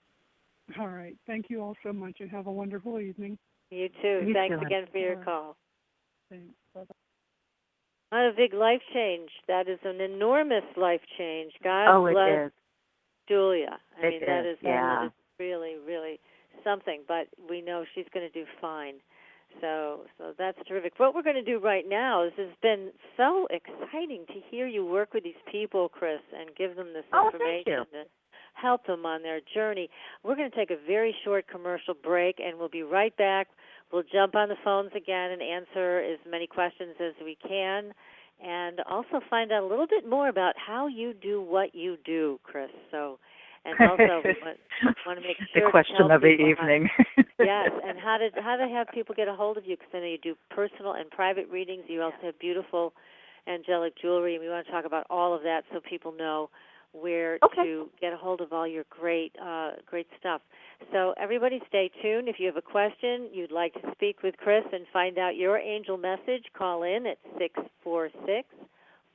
All right. Thank you all so much, and have a wonderful evening. You too. Thanks again for your call. Thanks. Bye-bye. Not a big life change. That is an enormous life change. God bless Julia. That is really, really something. But we know she's going to do fine. So that's terrific. What we're going to do right now is it's been so exciting to hear you work with these people, Chris, and give them this information to help them on their journey. We're going to take a very short commercial break, and we'll be right back. We'll jump on the phones again and answer as many questions as we can. and also find out a little bit more about how you do what you do, Chris. So, and also want to make sure the question of the evening. Yes, and how to have people get a hold of you, because I know you do personal and private readings. You also have beautiful angelic jewelry, and we want to talk about all of that so people know where to get a hold of all your great stuff. So everybody stay tuned. If you have a question, you'd like to speak with Chris and find out your angel message, call in at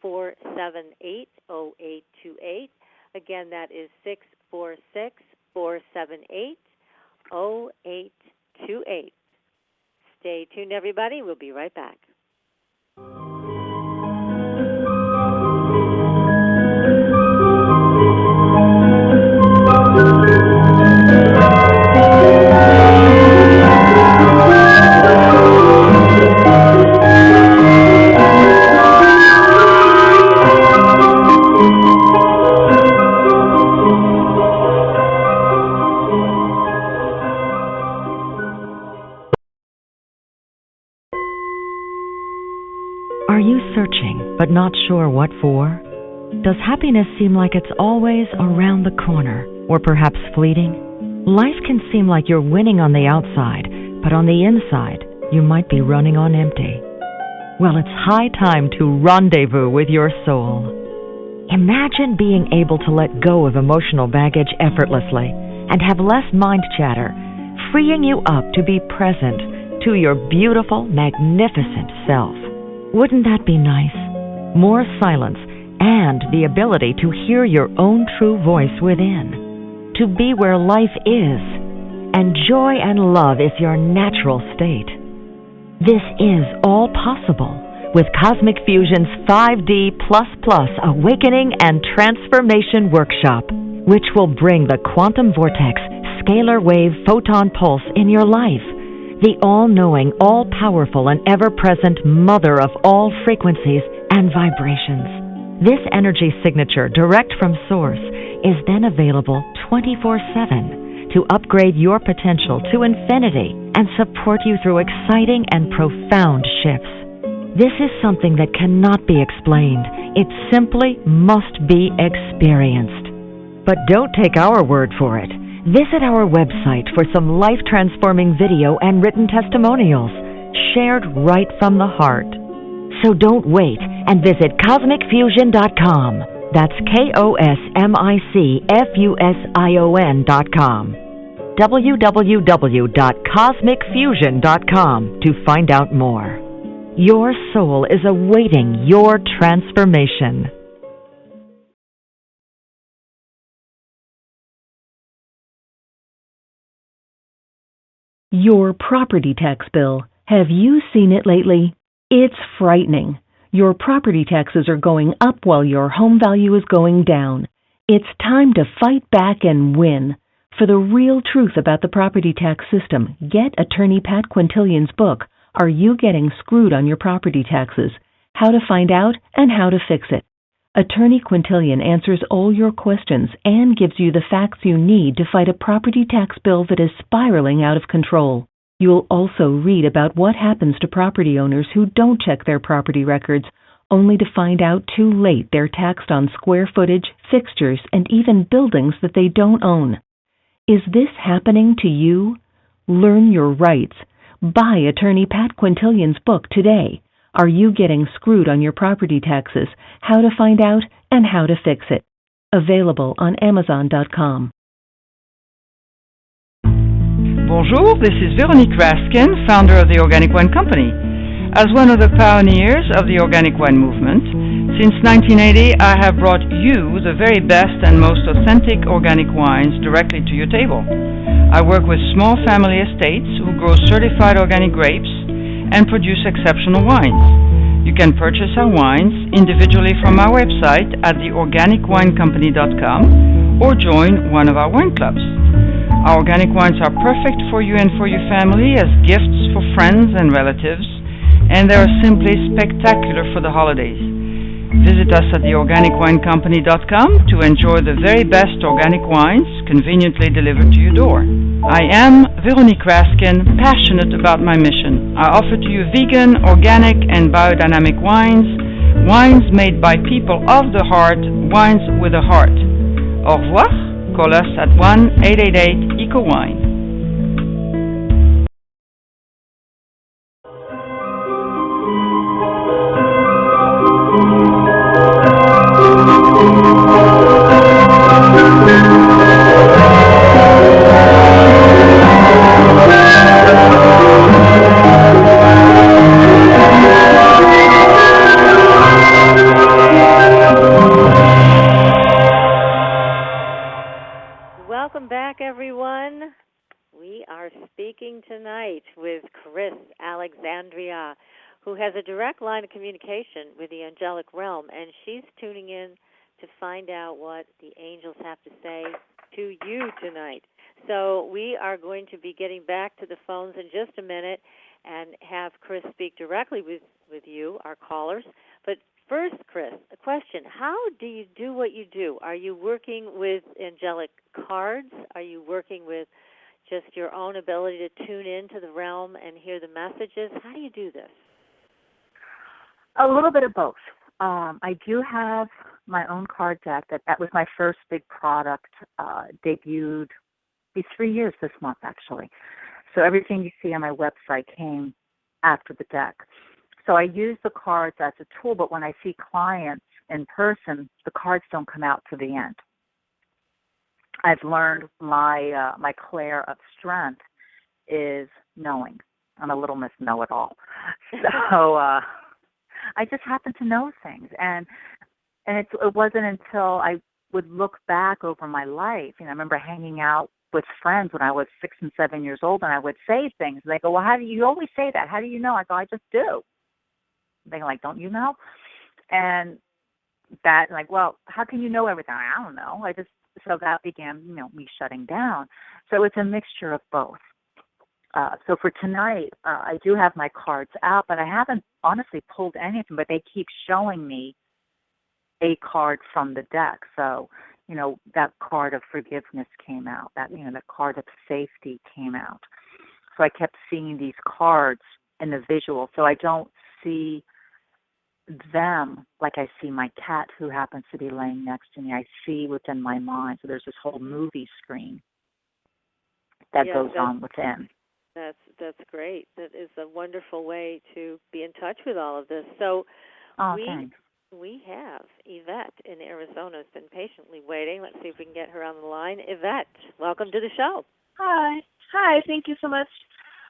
646-478-0828. Again, that is 646-478-0828. Stay tuned, everybody. We'll be right back. Are you searching but not sure what for? Does happiness seem like it's always around the corner, or perhaps fleeting? Life can seem like you're winning on the outside, but on the inside, you might be running on empty. Well, it's high time to rendezvous with your soul. Imagine being able to let go of emotional baggage effortlessly and have less mind chatter, freeing you up to be present to your beautiful, magnificent self. Wouldn't that be nice? More silence and the ability to hear your own true voice within. To be where life is, and joy and love is your natural state. This is all possible with Cosmic Fusion's 5D++ Awakening and Transformation Workshop, which will bring the quantum vortex, scalar wave, photon pulse in your life. The all-knowing, all-powerful, and ever-present mother of all frequencies and vibrations. This energy signature, direct from Source, is then available 24/7 to upgrade your potential to infinity and support you through exciting and profound shifts. This is something that cannot be explained. It simply must be experienced. But don't take our word for it. Visit our website for some life-transforming video and written testimonials shared right from the heart. So don't wait and visit CosmicFusion.com. That's KosmicFusion.com. www.CosmicFusion.com to find out more. Your soul is awaiting your transformation. Your property tax bill. Have you seen it lately? It's frightening. Your property taxes are going up while your home value is going down. It's time to fight back and win. For the real truth about the property tax system, get attorney Pat Quintilian's book, Are You Getting Screwed on Your Property Taxes? How to Find Out and How to Fix It. Attorney Quintilian answers all your questions and gives you the facts you need to fight a property tax bill that is spiraling out of control. You'll also read about what happens to property owners who don't check their property records, only to find out too late they're taxed on square footage, fixtures, and even buildings that they don't own. Is this happening to you? Learn your rights. Buy attorney Pat Quintilian's book today. Are You Getting Screwed on Your Property Taxes? How to Find Out and How to Fix It. Available on Amazon.com. Bonjour, this is Veronique Raskin, founder of the Organic Wine Company. As one of the pioneers of the organic wine movement, since 1980 I have brought you the very best and most authentic organic wines directly to your table. I work with small family estates who grow certified organic grapes and produce exceptional wines. You can purchase our wines individually from our website at theorganicwinecompany.com or join one of our wine clubs. Our organic wines are perfect for you and for your family as gifts for friends and relatives, and they are simply spectacular for the holidays. Visit us at theorganicwinecompany.com to enjoy the very best organic wines conveniently delivered to your door. I am Veronique Raskin, passionate about my mission. I offer to you vegan, organic, and biodynamic wines Wines made by people of the heart, wines with a heart. Au revoir. Call us at 1-888-ECO-WINE. Welcome back, everyone. We are speaking tonight with Chris Alexandria, who has a direct line of communication with the Angelic Realm, and she's tuning in to find out what the angels have to say to you tonight. So we are going to be getting back to the phones in just a minute and have Chris speak directly with you, our callers. But first, Chris, a question. How do you do what you do? Are you working with angelic cards? Are you working with just your own ability to tune into the realm and hear the messages? How do you do this? A little bit of both. I do have my own card deck. That was my first big product, debuted, be 3 years this month, actually. So everything you see on my website came after the deck. So I use the cards as a tool, but when I see clients in person, the cards don't come out to the end. I've learned my clair of strength is knowing. I'm a little Miss Know-It-All. So I just happen to know things. And it wasn't until I would look back over my life. I remember hanging out with friends when I was 6 and 7 years old, and I would say things. They go, well, how do you always say that? How do you know? I go, I just do. They're like, don't you know? And that, like, well, how can you know everything? I don't know. So that began, me shutting down. So it's a mixture of both. So for tonight, I do have my cards out, but I haven't honestly pulled anything, but they keep showing me a card from the deck. So, that card of forgiveness came out, that card of safety came out. So I kept seeing these cards in the visual. So I don't see them like I see my cat who happens to be laying next to me. I see within my mind. So there's this whole movie screen that goes on within. That's great. That is a wonderful way to be in touch with all of this. So thanks. We have Yvette in Arizona has been patiently waiting. Let's see if we can get her on the line. Yvette, welcome to the show. Hi. Thank you so much.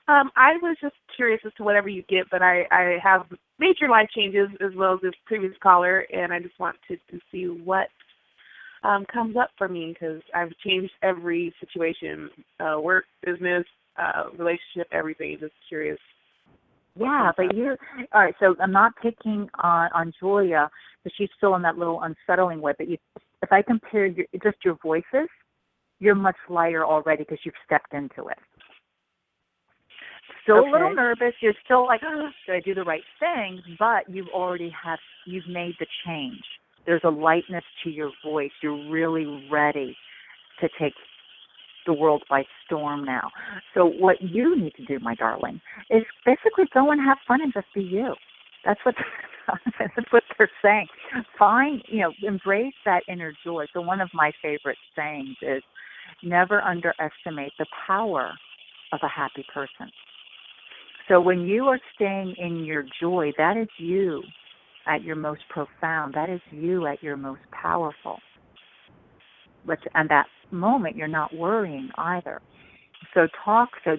I was just curious as to whatever you get, but I have major life changes as well as this previous caller, and I just wanted to see what comes up for me because I've changed every situation, work, business, relationship, everything. Just curious. Yeah, but all right, so I'm not picking on Julia because she's still in that little unsettling way, but if I compare just your voices, you're much lighter already because you've stepped into it. Still a little nervous. You're still like, should I do the right thing? But you've made the change. There's a lightness to your voice. You're really ready to take the world by storm now. So what you need to do, my darling, is basically go and have fun and just be you. That's what they're saying. Embrace that inner joy. So one of my favorite sayings is, never underestimate the power of a happy person. So when you are staying in your joy, that is you at your most profound. That is you at your most powerful. And that moment, you're not worrying either. So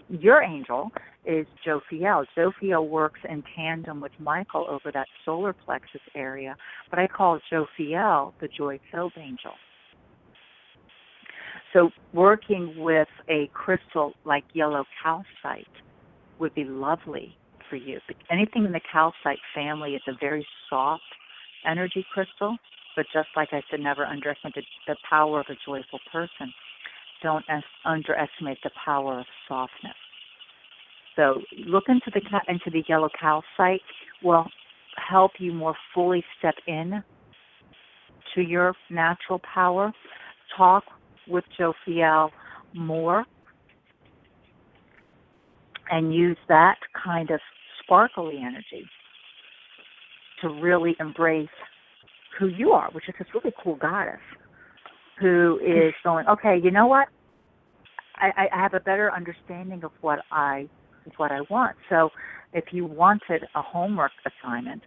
your angel is Jophiel. Jophiel works in tandem with Michael over that solar plexus area, but I call Jophiel the joy-filled angel. So working with a crystal like yellow calcite would be lovely for you. But anything in the calcite family is a very soft energy crystal, but just like I said, never underestimate the power of a joyful person. Don't underestimate the power of softness. So look into the yellow calcite will help you more fully step in to your natural power. Talk with Jophiel more and use that kind of sparkly energy to really embrace who you are, which is this really cool goddess who is going, okay, you know what? I have a better understanding of what I want. So if you wanted a homework assignment,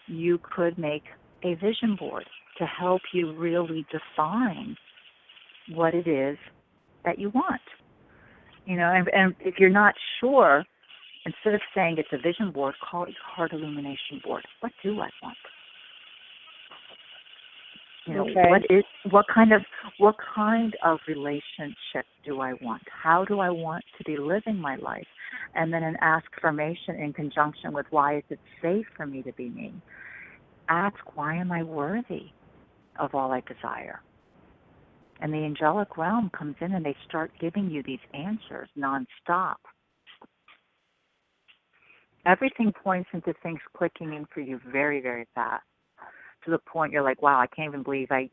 you could make a vision board to help you really define what it is that you want. You know, and if you're not sure, instead of saying it's a vision board, call it heart illumination board. What do I want? You know, what kind of relationship do I want? How do I want to be living my life? And then an affirmation in conjunction with why is it safe for me to be me? Ask, why am I worthy of all I desire? And the angelic realm comes in and they start giving you these answers nonstop. Everything points into things clicking in for you very, very fast, to the point you're like, wow, I can't even believe I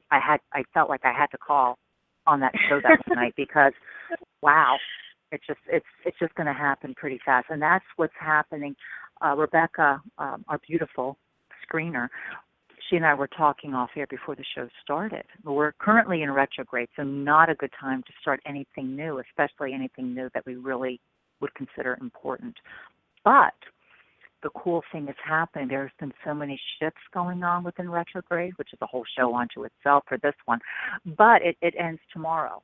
felt like I had to call on that show that night, because wow, it's just going to happen pretty fast. And that's what's happening. Rebecca, our beautiful screener, she and I were talking off air before the show started. We're currently in retrograde, so not a good time to start anything new, especially anything new that we really would consider important. But the cool thing is happening. There's been so many shifts going on within retrograde, which is a whole show unto itself for this one. But it ends tomorrow.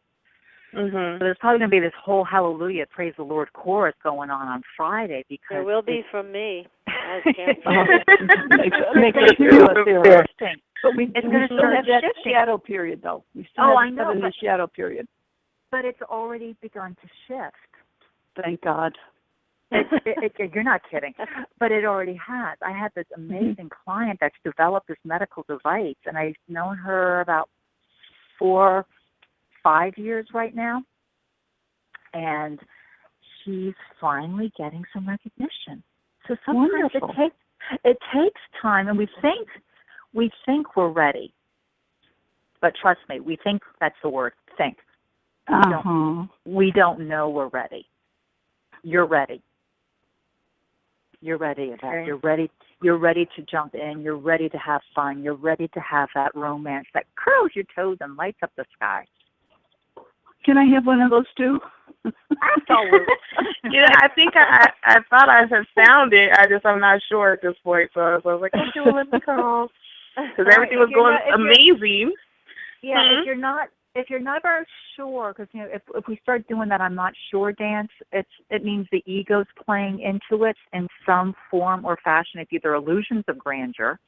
Mm-hmm. So there's probably going to be this whole hallelujah, praise the Lord chorus going on Friday, because there will be from me. Makes it feel interesting. But it's going to still have that shadow period, though. We still have the shadow period. But it's already begun to shift. Thank God. You're not kidding, but it already has. I had this amazing client that's developed this medical device, and I've known her about 4-5 years right now, and she's finally getting some recognition. So sometimes it takes time, and we think we're ready, but trust me, we think that's the word, think. We don't know we're ready. You're ready. You're ready, Yvette. You're ready to jump in. You're ready to have fun. You're ready to have that romance that curls your toes and lights up the sky. Can I have one of those too? Absolutely. I think I thought I had found it. I'm not sure at this point. So I was like, okay, well, let me call, because everything was going amazing. Yeah, if you're never sure, because if we start doing that I'm not sure dance, it means the ego's playing into it in some form or fashion. It's either illusions of grandeur,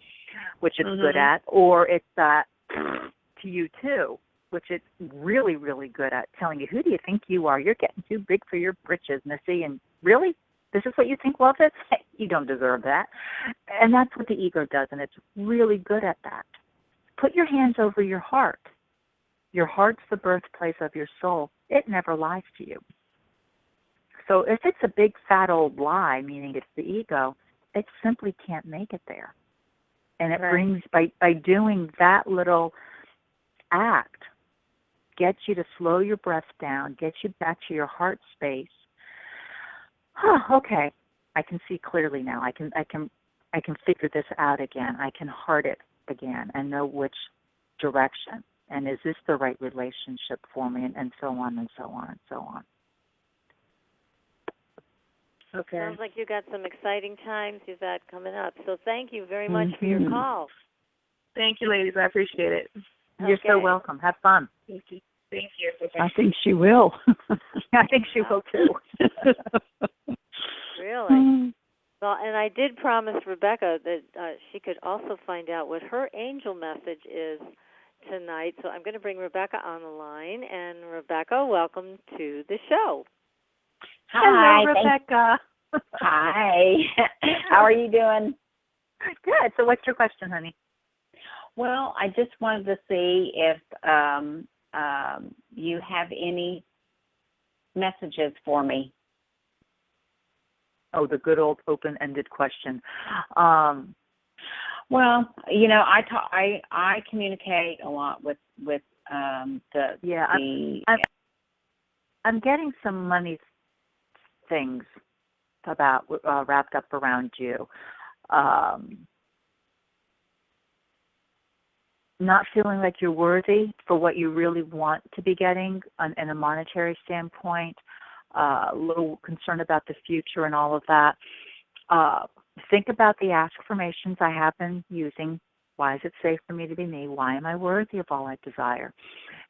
which it's good at, or it's that to you too, which it's really, really good at, telling you, who do you think you are? You're getting too big for your britches, Missy, and really? This is what you think love is? You don't deserve that. And that's what the ego does, and it's really good at that. Put your hands over your heart. Your heart's the birthplace of your soul. It never lies to you. So if it's a big fat old lie, meaning it's the ego, it simply can't make it there. And it brings, by doing that little act, gets you to slow your breath down, gets you back to your heart space. Okay, I can see clearly now. I can figure this out again. I can heart it again and know which direction. And is this the right relationship for me? And so on and so on and so on. Okay. Sounds like you got some exciting times you've got coming up. So thank you very much for your call. Thank you, ladies. I appreciate it. You're so welcome. Have fun. Thank you. Thank you. I think she will. I think she will too. Really? Well, and I did promise Rebecca that she could also find out what her angel message is tonight. So I'm going to bring Rebecca on the line. And Rebecca, welcome to the show. Hi, hello, Rebecca. Hi. How are you doing? Good. So what's your question, honey? Well, I just wanted to see if you have any messages for me. Oh, the good old open-ended question. Well, I communicate a lot with the. Yeah, I'm getting some money things about wrapped up around you. not feeling like you're worthy for what you really want to be getting in a monetary standpoint, a little concerned about the future and all of that, think about the affirmations I have been using. Why is it safe for me to be me? Why am I worthy of all I desire?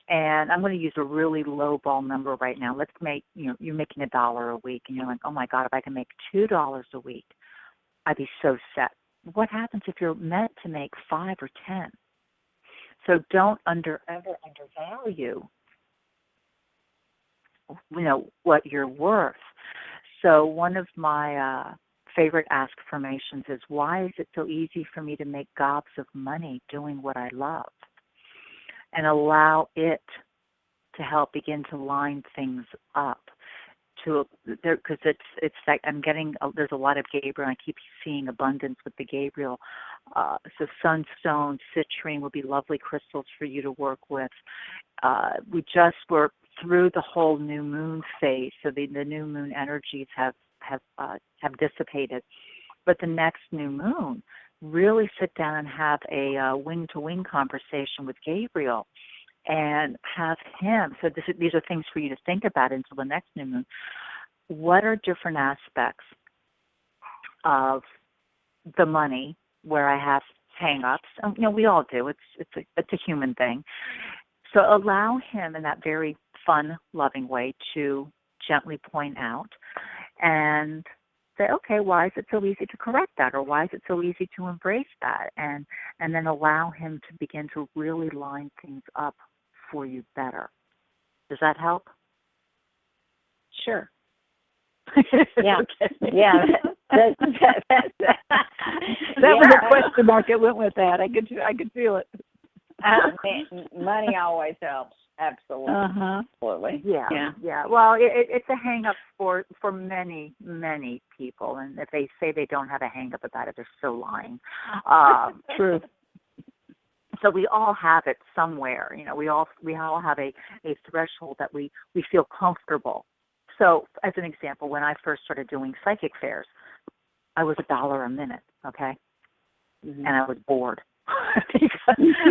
And I'm going to use a really low ball number right now. Let's make, you're making $1 a week, and you're like, oh my God, if I can make $2 a week, I'd be so set. What happens if you're meant to make 5 or 10? So don't ever undervalue, what you're worth. So one of my favorite affirmations is, why is it so easy for me to make gobs of money doing what I love? And allow it to help begin to line things up. Because it's like I'm getting, there's a lot of Gabriel. I keep seeing abundance with the Gabriel. So sunstone, citrine would be lovely crystals for you to work with. We just were through the whole new moon phase, so the new moon energies have dissipated. But the next new moon, really sit down and have a wing-to-wing conversation with Gabriel and have him. So these are things for you to think about until the next new moon. What are different aspects of the money where I have hang-ups? We all do. It's a human thing. So allow him in that very fun, loving way to gently point out and say, okay, why is it so easy to correct that? Or why is it so easy to embrace that? And then allow him to begin to really line things up for you better. Does that help? Sure. Yeah. Okay. Yeah. That was a question mark. It went with that. I could feel it. Money always helps. Absolutely. Absolutely. Yeah. Well, it's a hang-up for many, many people, and if they say they don't have a hang-up about it, they're so lying. True. So we all have it somewhere. We all have a threshold that we feel comfortable. So, as an example, when I first started doing psychic fairs, I was $1 a minute, okay, and I was bored.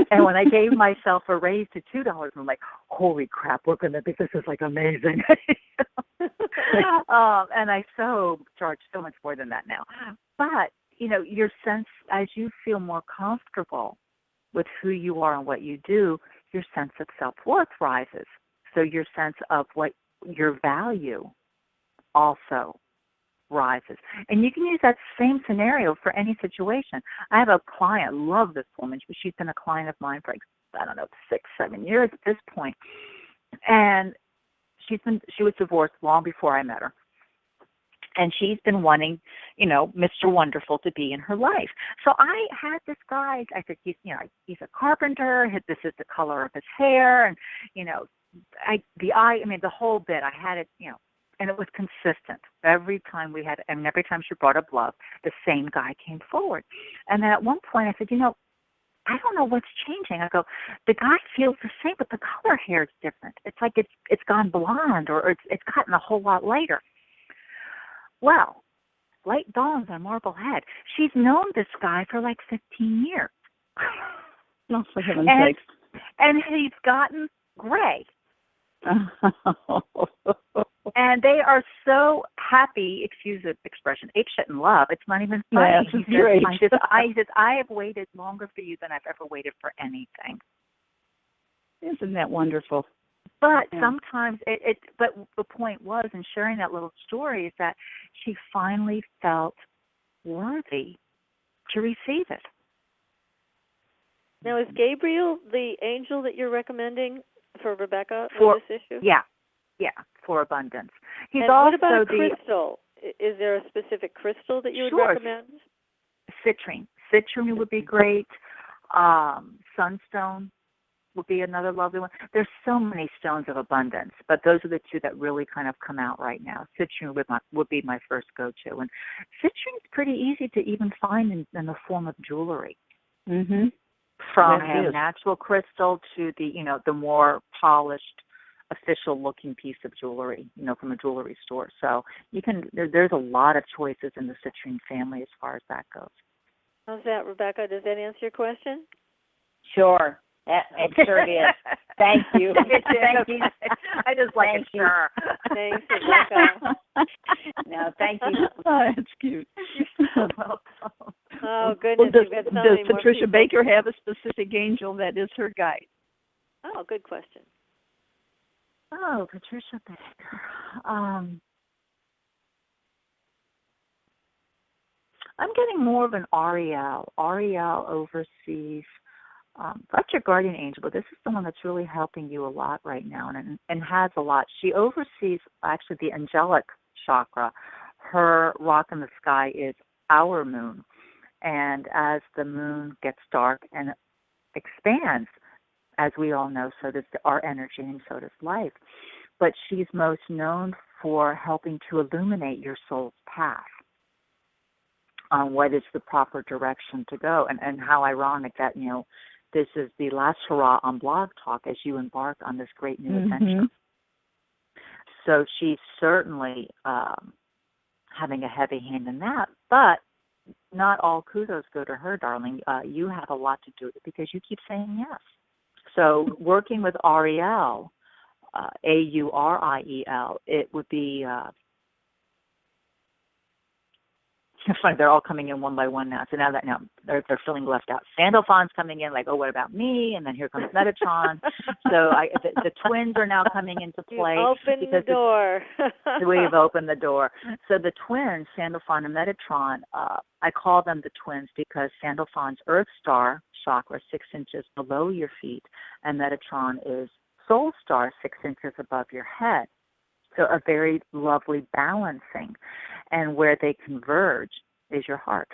And when I gave myself a raise to $2, I'm like, holy crap, this is like amazing. And I charge so much more than that now. But, your sense, as you feel more comfortable with who you are and what you do, your sense of self-worth rises. So your sense of what your value also rises. And you can use that same scenario for any situation. I have a client, love this woman. She's been a client of mine for 6-7 years at this point. And she was divorced long before I met her. And she's been wanting, Mr. Wonderful to be in her life. So I had this guy, I said, he's a carpenter, this is the color of his hair, and, the whole bit, I had it, and it was consistent. Every time every time she brought up love, the same guy came forward. And then at one point I said, I don't know what's changing. I go, the guy feels the same, but the color hair is different. It's like it's gone blonde, or it's gotten a whole lot lighter. Well, light dawns on Marblehead. She's known this guy for like 15 years. Oh, for heaven's sakes. sake. And he's gotten gray. And they are so happy, excuse the expression, apeshit in love. It's not even funny. Yes, great. I have waited longer for you than I've ever waited for anything. Isn't that wonderful? But sometimes but the point was, in sharing that little story, is that she finally felt worthy to receive it. Now, is Gabriel the angel that you're recommending for Rebecca for this issue? Yeah, for abundance. He's and also what about a crystal? Is there a specific crystal that you would recommend? Citrine. Citrine would be great. Sunstone would be another lovely one. There's so many stones of abundance, but those are the two that really kind of come out right now. Citrine would be my first go-to. And citrine's pretty easy to even find in the form of jewelry. Mm-hmm. From a natural crystal to the more polished, official-looking piece of jewelry, from a jewelry store. So there's a lot of choices in the citrine family as far as that goes. How's that, Rebecca? Does that answer your question? Sure. It sure is. Thank you. Thank you. I just like it. Sure. Thanks, Rebecca. No, thank you. Oh, that's cute. You're welcome. Oh, goodness. Well, You've got so does many more Patricia people. Baker have a specific angel that is her guide? Oh, good question. Oh, Patricia Baker. I'm getting more of an Ariel. Ariel oversees, that's your guardian angel, but this is the one that's really helping you a lot right now and has a lot. She oversees actually the angelic chakra. Her rock in the sky is our moon. And as the moon gets dark and expands, as we all know, so does our energy and so does life. But she's most known for helping to illuminate your soul's path on what is the proper direction to go. And how ironic that, this is the last hurrah on Blog Talk as you embark on this great new adventure. So she's certainly having a heavy hand in that, but not all kudos go to her, darling. You have a lot to do with it because you keep saying yes. So working with Ariel, Auriel, it would be, it's funny, they're all coming in one by one now. So now they're feeling left out. Sandalphon's coming in like, oh, what about me? And then here comes Metatron. So the twins are now coming into play. Open the door. We've opened the door. So the twins, Sandalphon and Metatron, I call them the twins because Sandalphon's Earth Star chakra 6 inches below your feet, and Metatron is Soul Star 6 inches above your head. So a very lovely balancing. And where they converge is your heart.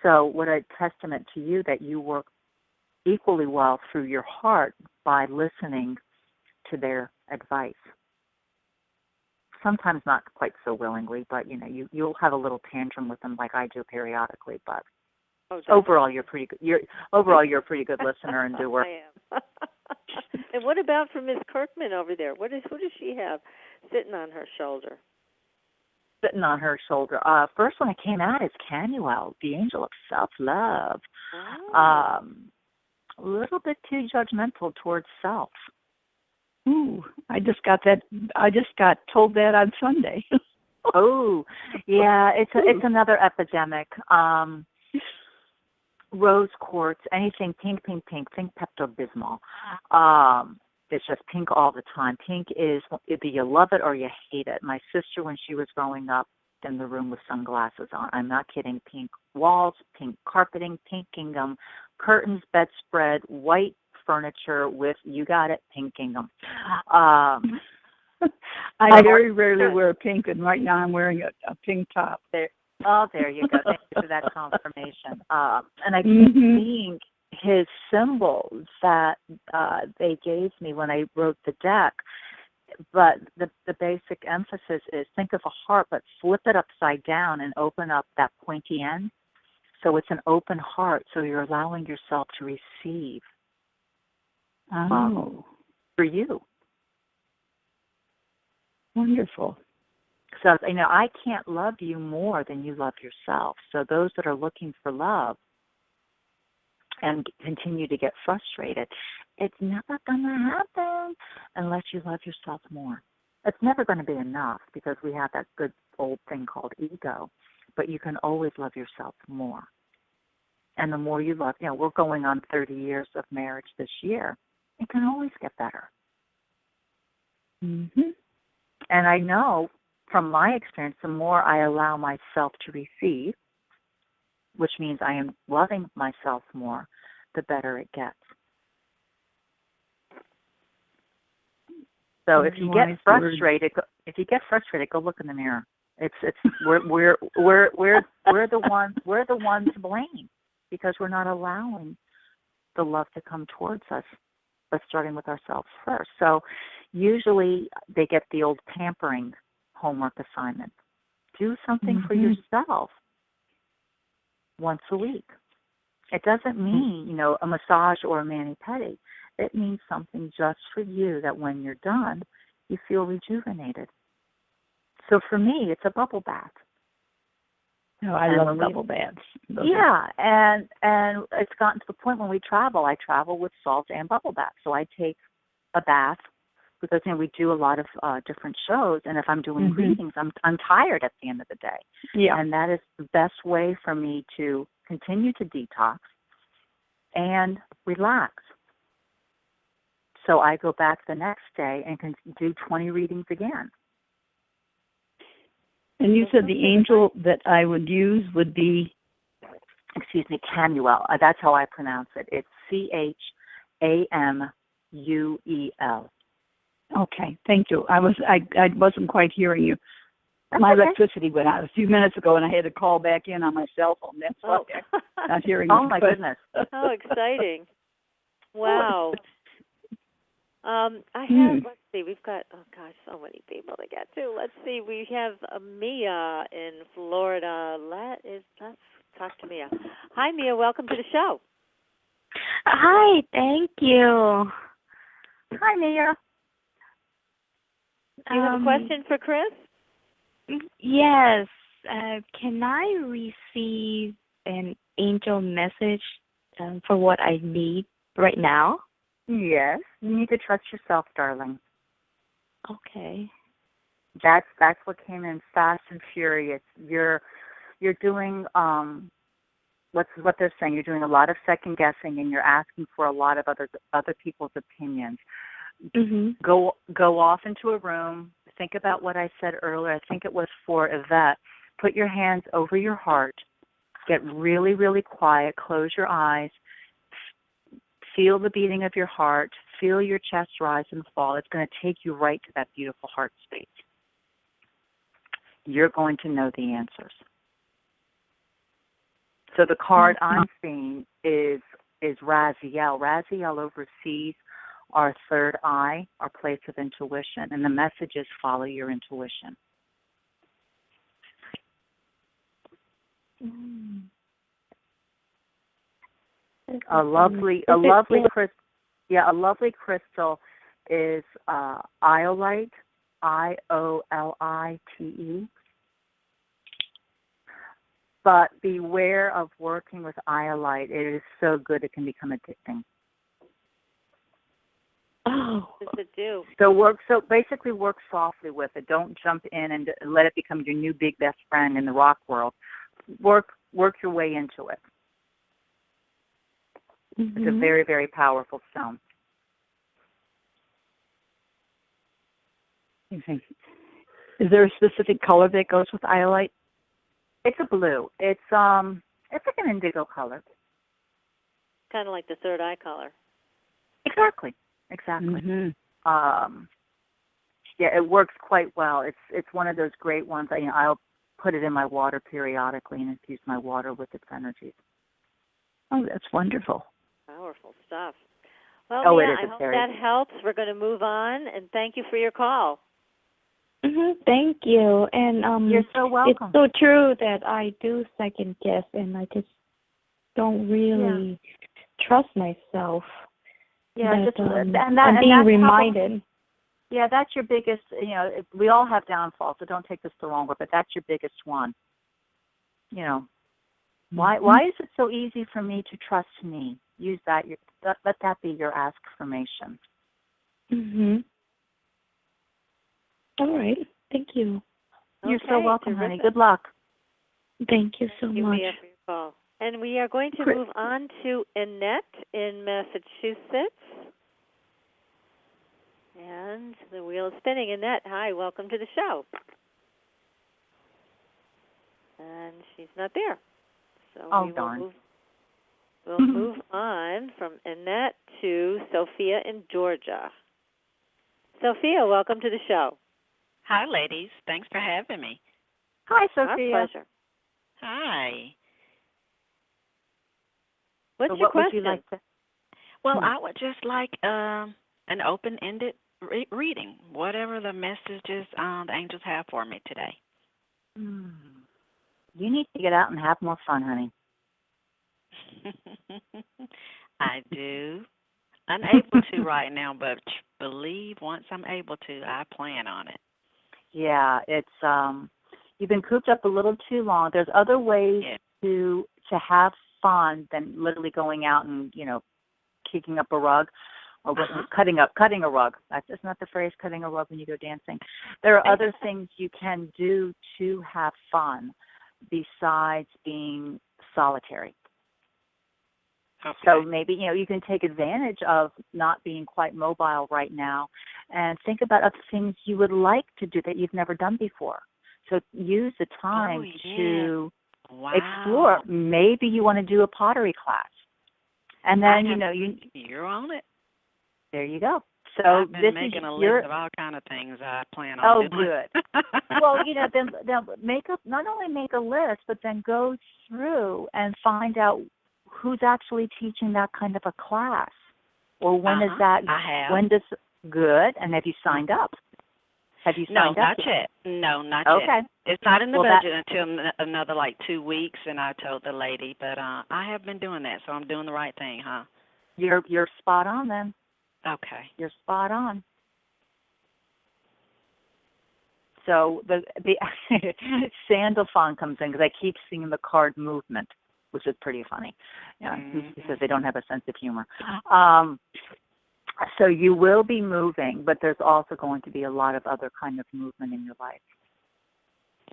So what a testament to you that you work equally well through your heart by listening to their advice. Sometimes not quite so willingly, but you'll have a little tantrum with them like I do periodically, but overall you're pretty good. You're a pretty good listener and doer. I am. And what about for Miss Kirkman over there? Who does she have sitting on her shoulder? Sitting on her shoulder. First one that came out is Canuel, the angel of self-love. Oh. A little bit too judgmental towards self. Ooh, I just got told that on Sunday. Oh, yeah, it's another epidemic. Rose quartz, anything pink, think Pepto-Bismol. It's just pink all the time. Pink is either you love it or you hate it. My sister, when she was growing up, in the room with sunglasses on. I'm not kidding. Pink walls, pink carpeting, pink gingham, curtains, bedspread, white furniture with, you got it, pink gingham. I very rarely wear pink, and right now I'm wearing a pink top. There you go. Thank you for that confirmation. And I keep seeing his symbols that they gave me when I wrote the deck. But the basic emphasis is think of a heart, but flip it upside down and open up that pointy end. So it's an open heart, so you're allowing yourself to receive for you. Wonderful. So, I can't love you more than you love yourself. So those that are looking for love and continue to get frustrated, it's never going to happen unless you love yourself more. It's never going to be enough because we have that good old thing called ego, but you can always love yourself more. And the more you love, we're going on 30 years of marriage this year. It can always get better. Mm-hmm. And I know from my experience, the more I allow myself to receive, which means I am loving myself more, the better it gets. So if you get frustrated, go look in the mirror. We're the ones to blame because we're not allowing the love to come towards us, but starting with ourselves first. So usually they get the old pampering homework assignment. Do something for yourself once a week. It doesn't mean, a massage or a mani-pedi. It means something just for you that when you're done, you feel rejuvenated. So for me, it's a bubble bath. Oh, I love bubble baths. And it's gotten to the point when we travel. I travel with salt and bubble bath. So I take a bath because we do a lot of different shows, and if I'm doing readings, I'm tired at the end of the day. Yeah. And that is the best way for me to continue to detox and relax. So I go back the next day and can do 20 readings again. And you said the angel that I would use would be? Camuel. That's how I pronounce it. It's Chamuel. Okay, thank you. I wasn't quite hearing you. My electricity went out a few minutes ago, and I had to call back in on my cell phone. That's why I'm not hearing you. Oh, my goodness. How exciting. Wow. Let's see, we've got, so many people to get to. Let's see, we have Mia in Florida. Let's talk to Mia. Hi, Mia, welcome to the show. Hi, thank you. Hi, Mia. Do you have a question for Chris? Yes. Can I receive an angel message for what I need right now? Yes. You need to trust yourself, darling. Okay. That's what came in fast and furious. You're doing what they're saying. You're doing a lot of second guessing, and you're asking for a lot of other people's opinions. Go off into a room. Think about what I said earlier. I think it was for Yvette. Put your hands over your heart. Get really, really quiet. Close your eyes. Feel the beating of your heart. Feel your chest rise and fall. It's going to take you right to that beautiful heart space. You're going to know the answers. So the card I'm seeing is Raziel. Raziel oversees our third eye, our place of intuition, and the message is follow your intuition. A lovely crystal is iolite, IOLITE. But beware of working with iolite. It is so good it can become addicting. Oh, what does it do? So basically work softly with it. Don't jump in and let it become your new big best friend in the rock world. Work your way into it. It's a very, very powerful stone. Is there a specific color that goes with iolite? It's a blue. It's like an indigo color. Kind of like the third eye color. Exactly. It works quite well. It's one of those great ones. I'll put it in my water periodically and infuse my water with its energies. Oh, that's wonderful. Powerful stuff. Well, Mia, I hope that helps. We're going to move on, and thank you for your call. Thank you. And you're so welcome. It's so true that I do second guess, and I just don't really trust myself. Yeah, I'm being reminded. That's your biggest. We all have downfalls, so don't take this the wrong way. But that's your biggest one. Why is it so easy for me to trust me? Use that. Let that be your affirmation. All right. Thank you. You're so welcome, honey. Good luck. Thank you so much. Mia, for your call. And we are going to move on to Annette in Massachusetts. And the wheel is spinning. Annette, hi. Welcome to the show. And she's not there. So we'll move on from Annette to Sophia in Georgia. Sophia, welcome to the show. Hi, ladies. Thanks for having me. Hi, Sophia. Our pleasure. Hi. What's your question? Would you like to? Well, I would just like an open-ended reading, whatever the messages the angels have for me today. You need to get out and have more fun, honey. I do. Unable to right now, but believe once I'm able to, I plan on it. Yeah, You've been cooped up a little too long. There's other ways to have fun than literally going out and, kicking up a rug or cutting a rug. That's just not the phrase, cutting a rug when you go dancing. There are other things you can do to have fun besides being solitary. Okay. So maybe, you can take advantage of not being quite mobile right now and think about other things you would like to do that you've never done before. So use the time to explore. Maybe you want to do a pottery class. And then, you're on it. There you go. So I've been this making is a your, list of all kind of things I plan on doing. Oh, good. Well, then not only make a list, but then go through and find out who's actually teaching that kind of a class, or when is that? I have. When does good? And have you signed up? Have you signed up? No, not yet. No, not yet. Okay. It's not in the budget until another 2 weeks, and I told the lady. But I have been doing that, so I'm doing the right thing, huh? You're spot on then. Okay. You're spot on. So the Sandalphon comes in because I keep seeing the card movement, which is pretty funny. He says they don't have a sense of humor. So you will be moving, but there's also going to be a lot of other kind of movement in your life.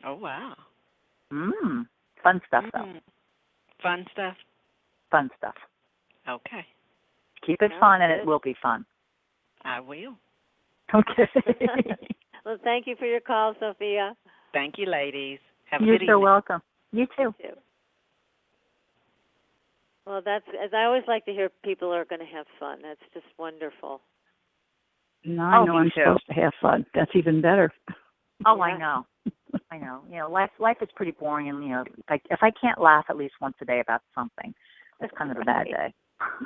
Oh, wow. Fun stuff, though. Fun stuff? Fun stuff. Okay. Keep it fun, and it will be fun. I will. Okay. Well, thank you for your call, Sophia. Thank you, ladies. Have a You're good so evening. welcome. You too. Well, as I always like to hear people are going to have fun. That's just wonderful. No, I know I'm supposed to have fun. That's even better. Oh, I know. I know. Life is pretty boring, and if I can't laugh at least once a day about something, that's kind of a bad day.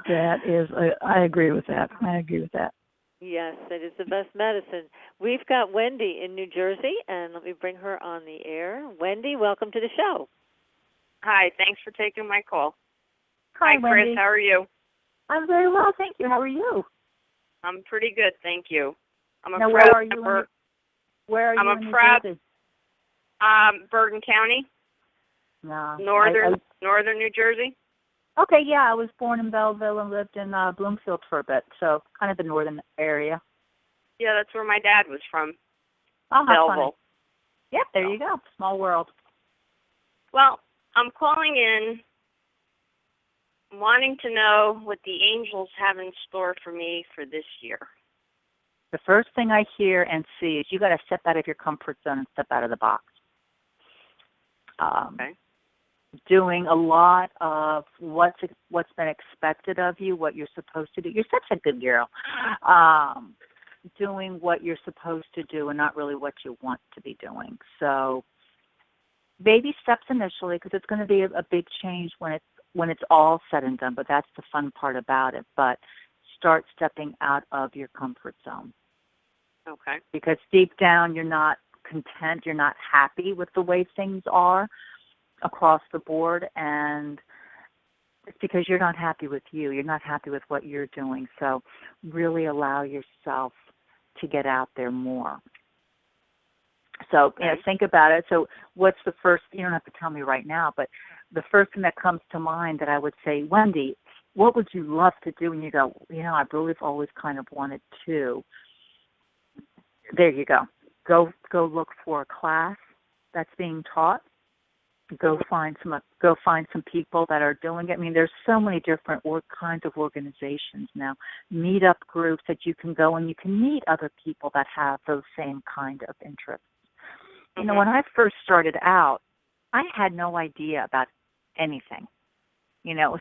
That is, I agree with that. I agree with that. Yes, it is the best medicine. We've got Wendy in New Jersey, and let me bring her on the air. Wendy, welcome to the show. Hi, thanks for taking my call. Hi, Chris. Wendy. How are you? I'm very well, thank you. How are you? I'm pretty good, thank you. I'm a now, proud where are you? I'm in a New proud Jersey? Bergen County, No, northern New Jersey. Okay, yeah, I was born in Belleville and lived in Bloomfield for a bit, so kind of the northern area. Yeah, that's where my dad was from. Belleville. Yep, there you go. Small world. Well, I'm calling in wanting to know what the angels have in store for me for this year. The first thing I hear and see is you got to step out of your comfort zone and step out of the box. Okay. Doing a lot of what's been expected of you, what you're supposed to do. You're such a good girl. Doing what you're supposed to do and not really what you want to be doing. So baby steps initially, because it's going to be a big change when it's all said and done. But that's the fun part about it. But start stepping out of your comfort zone. Okay. Because deep down you're not content, you're not happy with the way things are across the board, and it's because you're not happy with you. You're not happy with what you're doing. So really allow yourself to get out there more. So think about it. So what's the first, you don't have to tell me right now, but the first thing that comes to mind that I would say, Wendy, what would you love to do? And you go, I really have always kind of wanted to. There you go. Go look for a class that's being taught. Go find some people that are doing it. I mean, there's so many different kinds of organizations now, meetup groups that you can go and you can meet other people that have those same kind of interests. When I first started out, I had no idea about anything.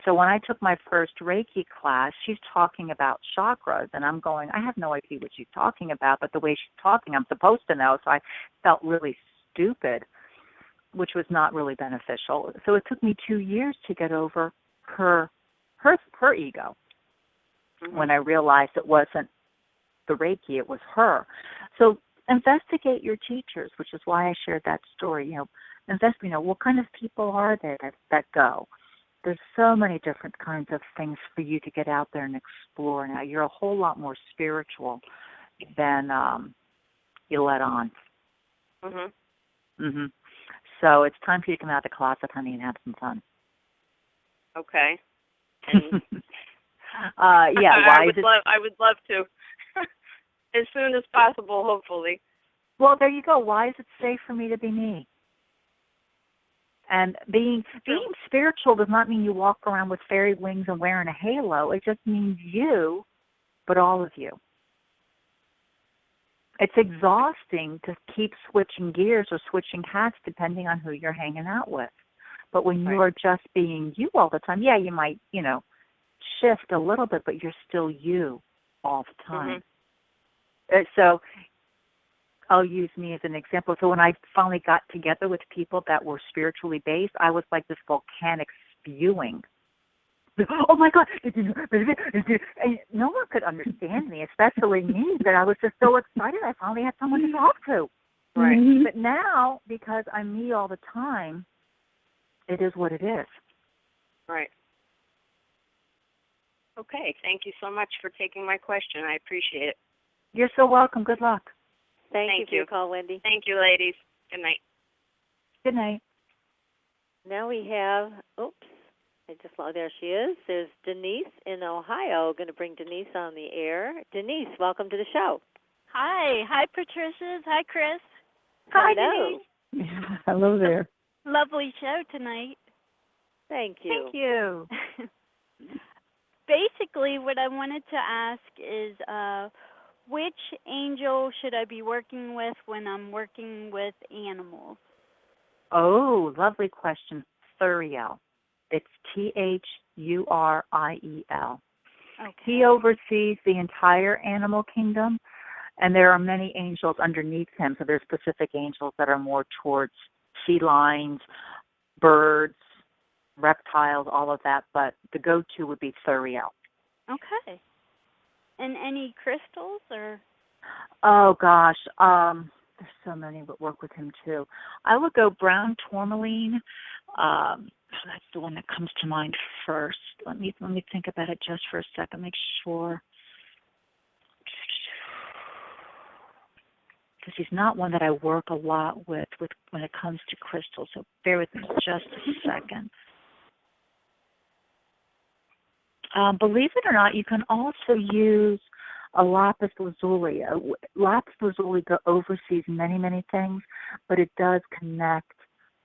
So when I took my first Reiki class, she's talking about chakras, and I'm going, I have no idea what she's talking about, but the way she's talking, I'm supposed to know, so I felt really stupid, which was not really beneficial. So it took me 2 years to get over her ego. When I realized it wasn't the Reiki, it was her. So investigate your teachers, which is why I shared that story. What kind of people are there that go? There's so many different kinds of things for you to get out there and explore. Now, you're a whole lot more spiritual than you let on. So it's time for you to come out of the closet, honey, and have some fun. Okay. And yeah, why I would love to. As soon as possible, hopefully. Well, there you go. Why is it safe for me to be me? And being spiritual does not mean you walk around with fairy wings and wearing a halo. It just means you, but all of you. It's exhausting to keep switching gears or switching hats depending on who you're hanging out with. But when you are just being you all the time, yeah, you might, shift a little bit, but you're still you all the time. So I'll use me as an example. So when I finally got together with people that were spiritually based, I was like this volcanic spewing. Oh my God! And no one could understand me, especially me. But I was just so excited. I finally had someone to talk to. Right. But now, because I'm me all the time, it is what it is. Right. Okay. Thank you so much for taking my question. I appreciate it. You're so welcome. Good luck. Thank you for your call, Wendy. Thank you, ladies. Good night. Good night. Now we have, there she is. There's Denise in Ohio. Going to bring Denise on the air. Denise, welcome to the show. Hi, Patricia. Hi, Chris. Hi, Hello. Denise. Hello there. Lovely show tonight. Thank you. Thank you. Basically, what I wanted to ask is, which angel should I be working with when I'm working with animals? Oh, lovely question. Thuriel. It's Thuriel. Okay. He oversees the entire animal kingdom, and there are many angels underneath him. So there's specific angels that are more towards felines, birds, reptiles, all of that. But the go-to would be Thuriel. Okay. And any crystals or? Oh gosh, there's so many that work with him too. I would go brown tourmaline. That's the one that comes to mind first. Let me think about it just for a second. Make sure, because he's not one that I work a lot with when it comes to crystals. So bear with me just a second. Believe it or not, you can also use a lapis lazuli. Lapis lazuli oversees many, many things, but it does connect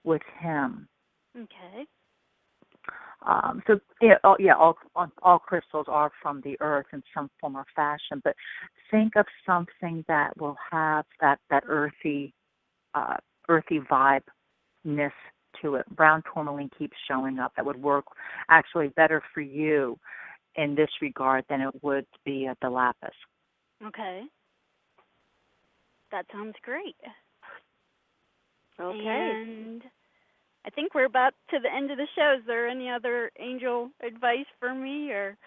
with him. Okay. All crystals are from the earth in some form or fashion, but think of something that will have that earthy vibe-ness to it. Brown tourmaline keeps showing up. That would work actually better for you in this regard than it would be the lapis. Okay. That sounds great. Okay. And I think we're about to the end of the show. Is there any other angel advice for me, or?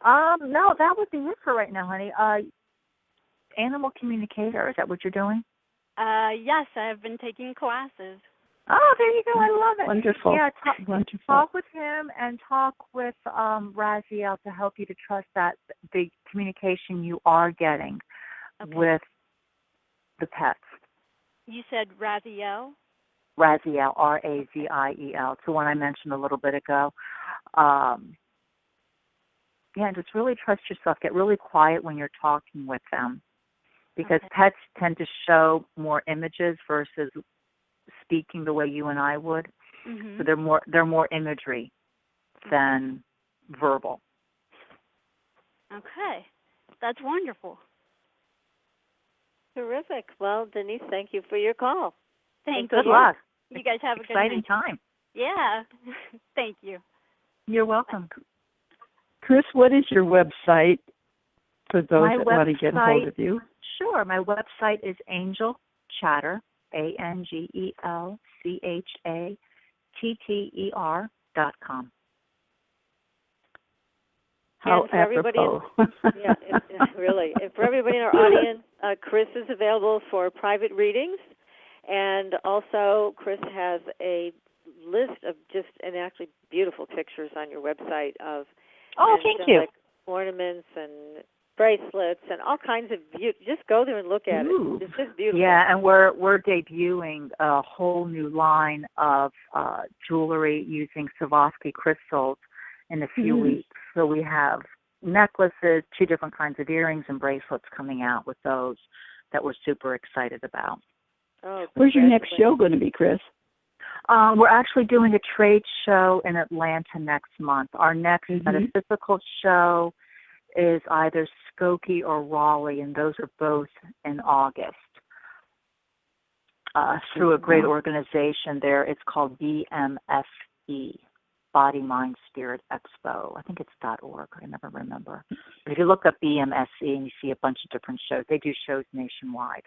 No, that would be it for right now, honey. Animal communicator, is that what you're doing? Yes, I have been taking classes. Oh, there you go. I love it. Wonderful. Yeah, Wonderful. talk with him and talk with Raziel to help you to trust that the communication you are getting with the pets. You said Raziel? Raziel, Raziel. It's the one I mentioned a little bit ago. And just really trust yourself. Get really quiet when you're talking with them, because pets tend to show more images versus speaking the way you and I would. Mm-hmm. So they're more imagery than verbal. Okay. That's wonderful. Terrific. Well, Denise, thank you for your call. Thank you. Good you. luck. You guys have a good exciting night. time. Yeah. Thank you. You're welcome. Chris, what is your website for those that want to get a hold of you? Sure. My website is Angel Chatter, AngelChatter.com. How and for everybody, really. And for everybody in our audience, Chris is available for private readings, and also Chris has a list of actually beautiful pictures on your website of thank you. ornaments and bracelets, and all kinds of just go there and look at it. It's just beautiful. Yeah, and we're debuting a whole new line of jewelry using Swarovski crystals in a few weeks. So we have necklaces, 2 different kinds of earrings and bracelets coming out with those that we're super excited about. Oh, where's your next show going to be, Chris? We're actually doing a trade show in Atlanta next month. Our next metaphysical show is either Skokie or Raleigh, and those are both in August. Through a great organization there. It's called BMSE, Body, Mind, Spirit Expo. I think it's .org. I never remember. But if you look up BMSE and you see a bunch of different shows, they do shows nationwide.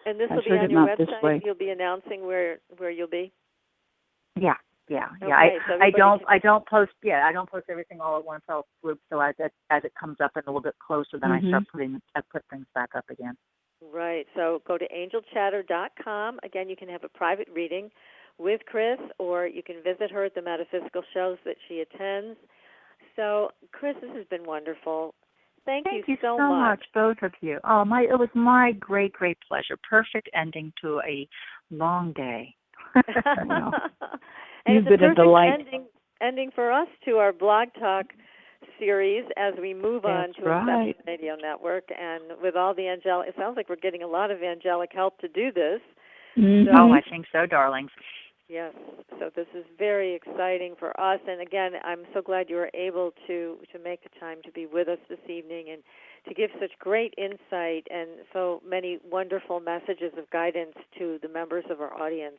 And this will be on your website. You'll be announcing where you'll be. Yeah. Okay, I don't post everything all at one fell swoop. So as it comes up and a little bit closer, then I put things back up again. Right. So go to angelchatter.com. Again, you can have a private reading with Chris, or you can visit her at the metaphysical shows that she attends. So, Chris, this has been wonderful. Thank you so much, both of you. It was my great pleasure. Perfect ending to a long day. And You've it's been a delight. Ending for us to our Blog Talk series as we move on to right. Inception Radio Network, and with all the angelic, it sounds like we're getting a lot of angelic help to do this. Oh, I think so, darlings. Yes, so this is very exciting for us, and again, I'm so glad you were able to make the time to be with us this evening and to give such great insight and so many wonderful messages of guidance to the members of our audience.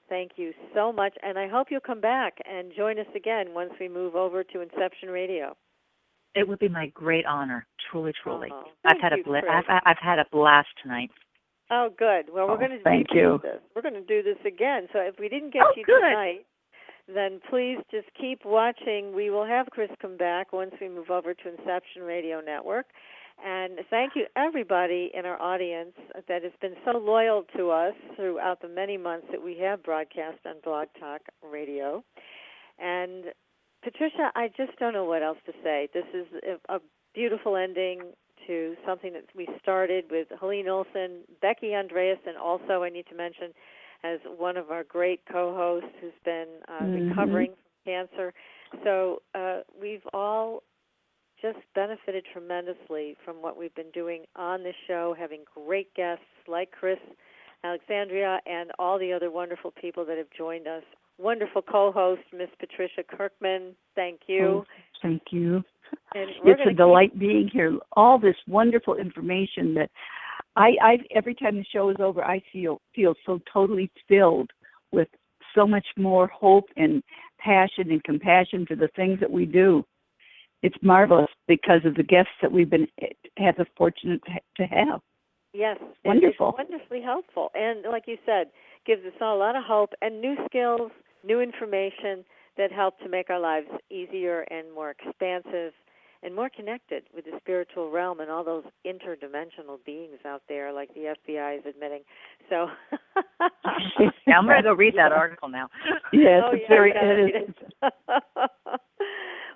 Thank you so much, and I hope you'll come back and join us again once we move over to Inception Radio. It would be my great honor, truly. I've had a blast tonight. Oh, good. Well, we're going to do this. We're going to do this again. So if we didn't get you tonight, then please just keep watching. We will have Chris come back once we move over to Inception Radio Network. And thank you, everybody in our audience that has been so loyal to us throughout the many months that we have broadcast on Blog Talk Radio. And, Patricia, I just don't know what else to say. This is a beautiful ending to something that we started with Helene Olsen, Becky Andreas, and also I need to mention as one of our great co-hosts who's been recovering from cancer. So we've all just benefited tremendously from what we've been doing on this show, having great guests like Chris Alexandria and all the other wonderful people that have joined us. Wonderful co-host, Miss Patricia Kirkman. Thank you. Thank you. And it's a delight being here. All this wonderful information that I every time the show is over, I feel so totally filled with so much more hope and passion and compassion for the things that we do. It's marvelous because of the guests that we've had the fortune to have. Yes, wonderful. It's wonderfully helpful, and like you said, gives us all a lot of hope and new skills, new information that help to make our lives easier and more expansive and more connected with the spiritual realm and all those interdimensional beings out there, like the FBI is admitting. So, yeah, I'm going to go read that article now. Yes, it is.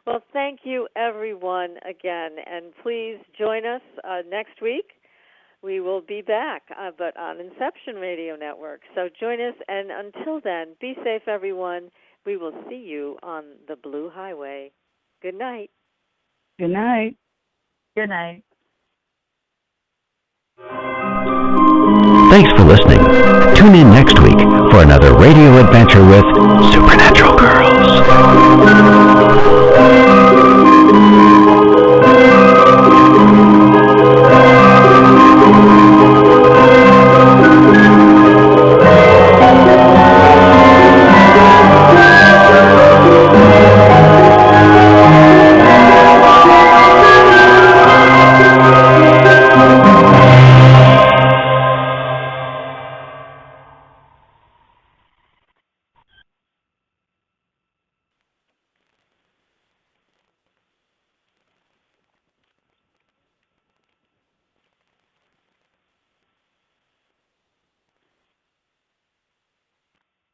Well, thank you, everyone, again, and please join us next week. We will be back, but on Inception Radio Network. So join us, and until then, be safe, everyone. We will see you on the Blue Highway. Good night. Good night. Good night. Thanks for listening. Tune in next week for another radio adventure with Supernatural Girlz.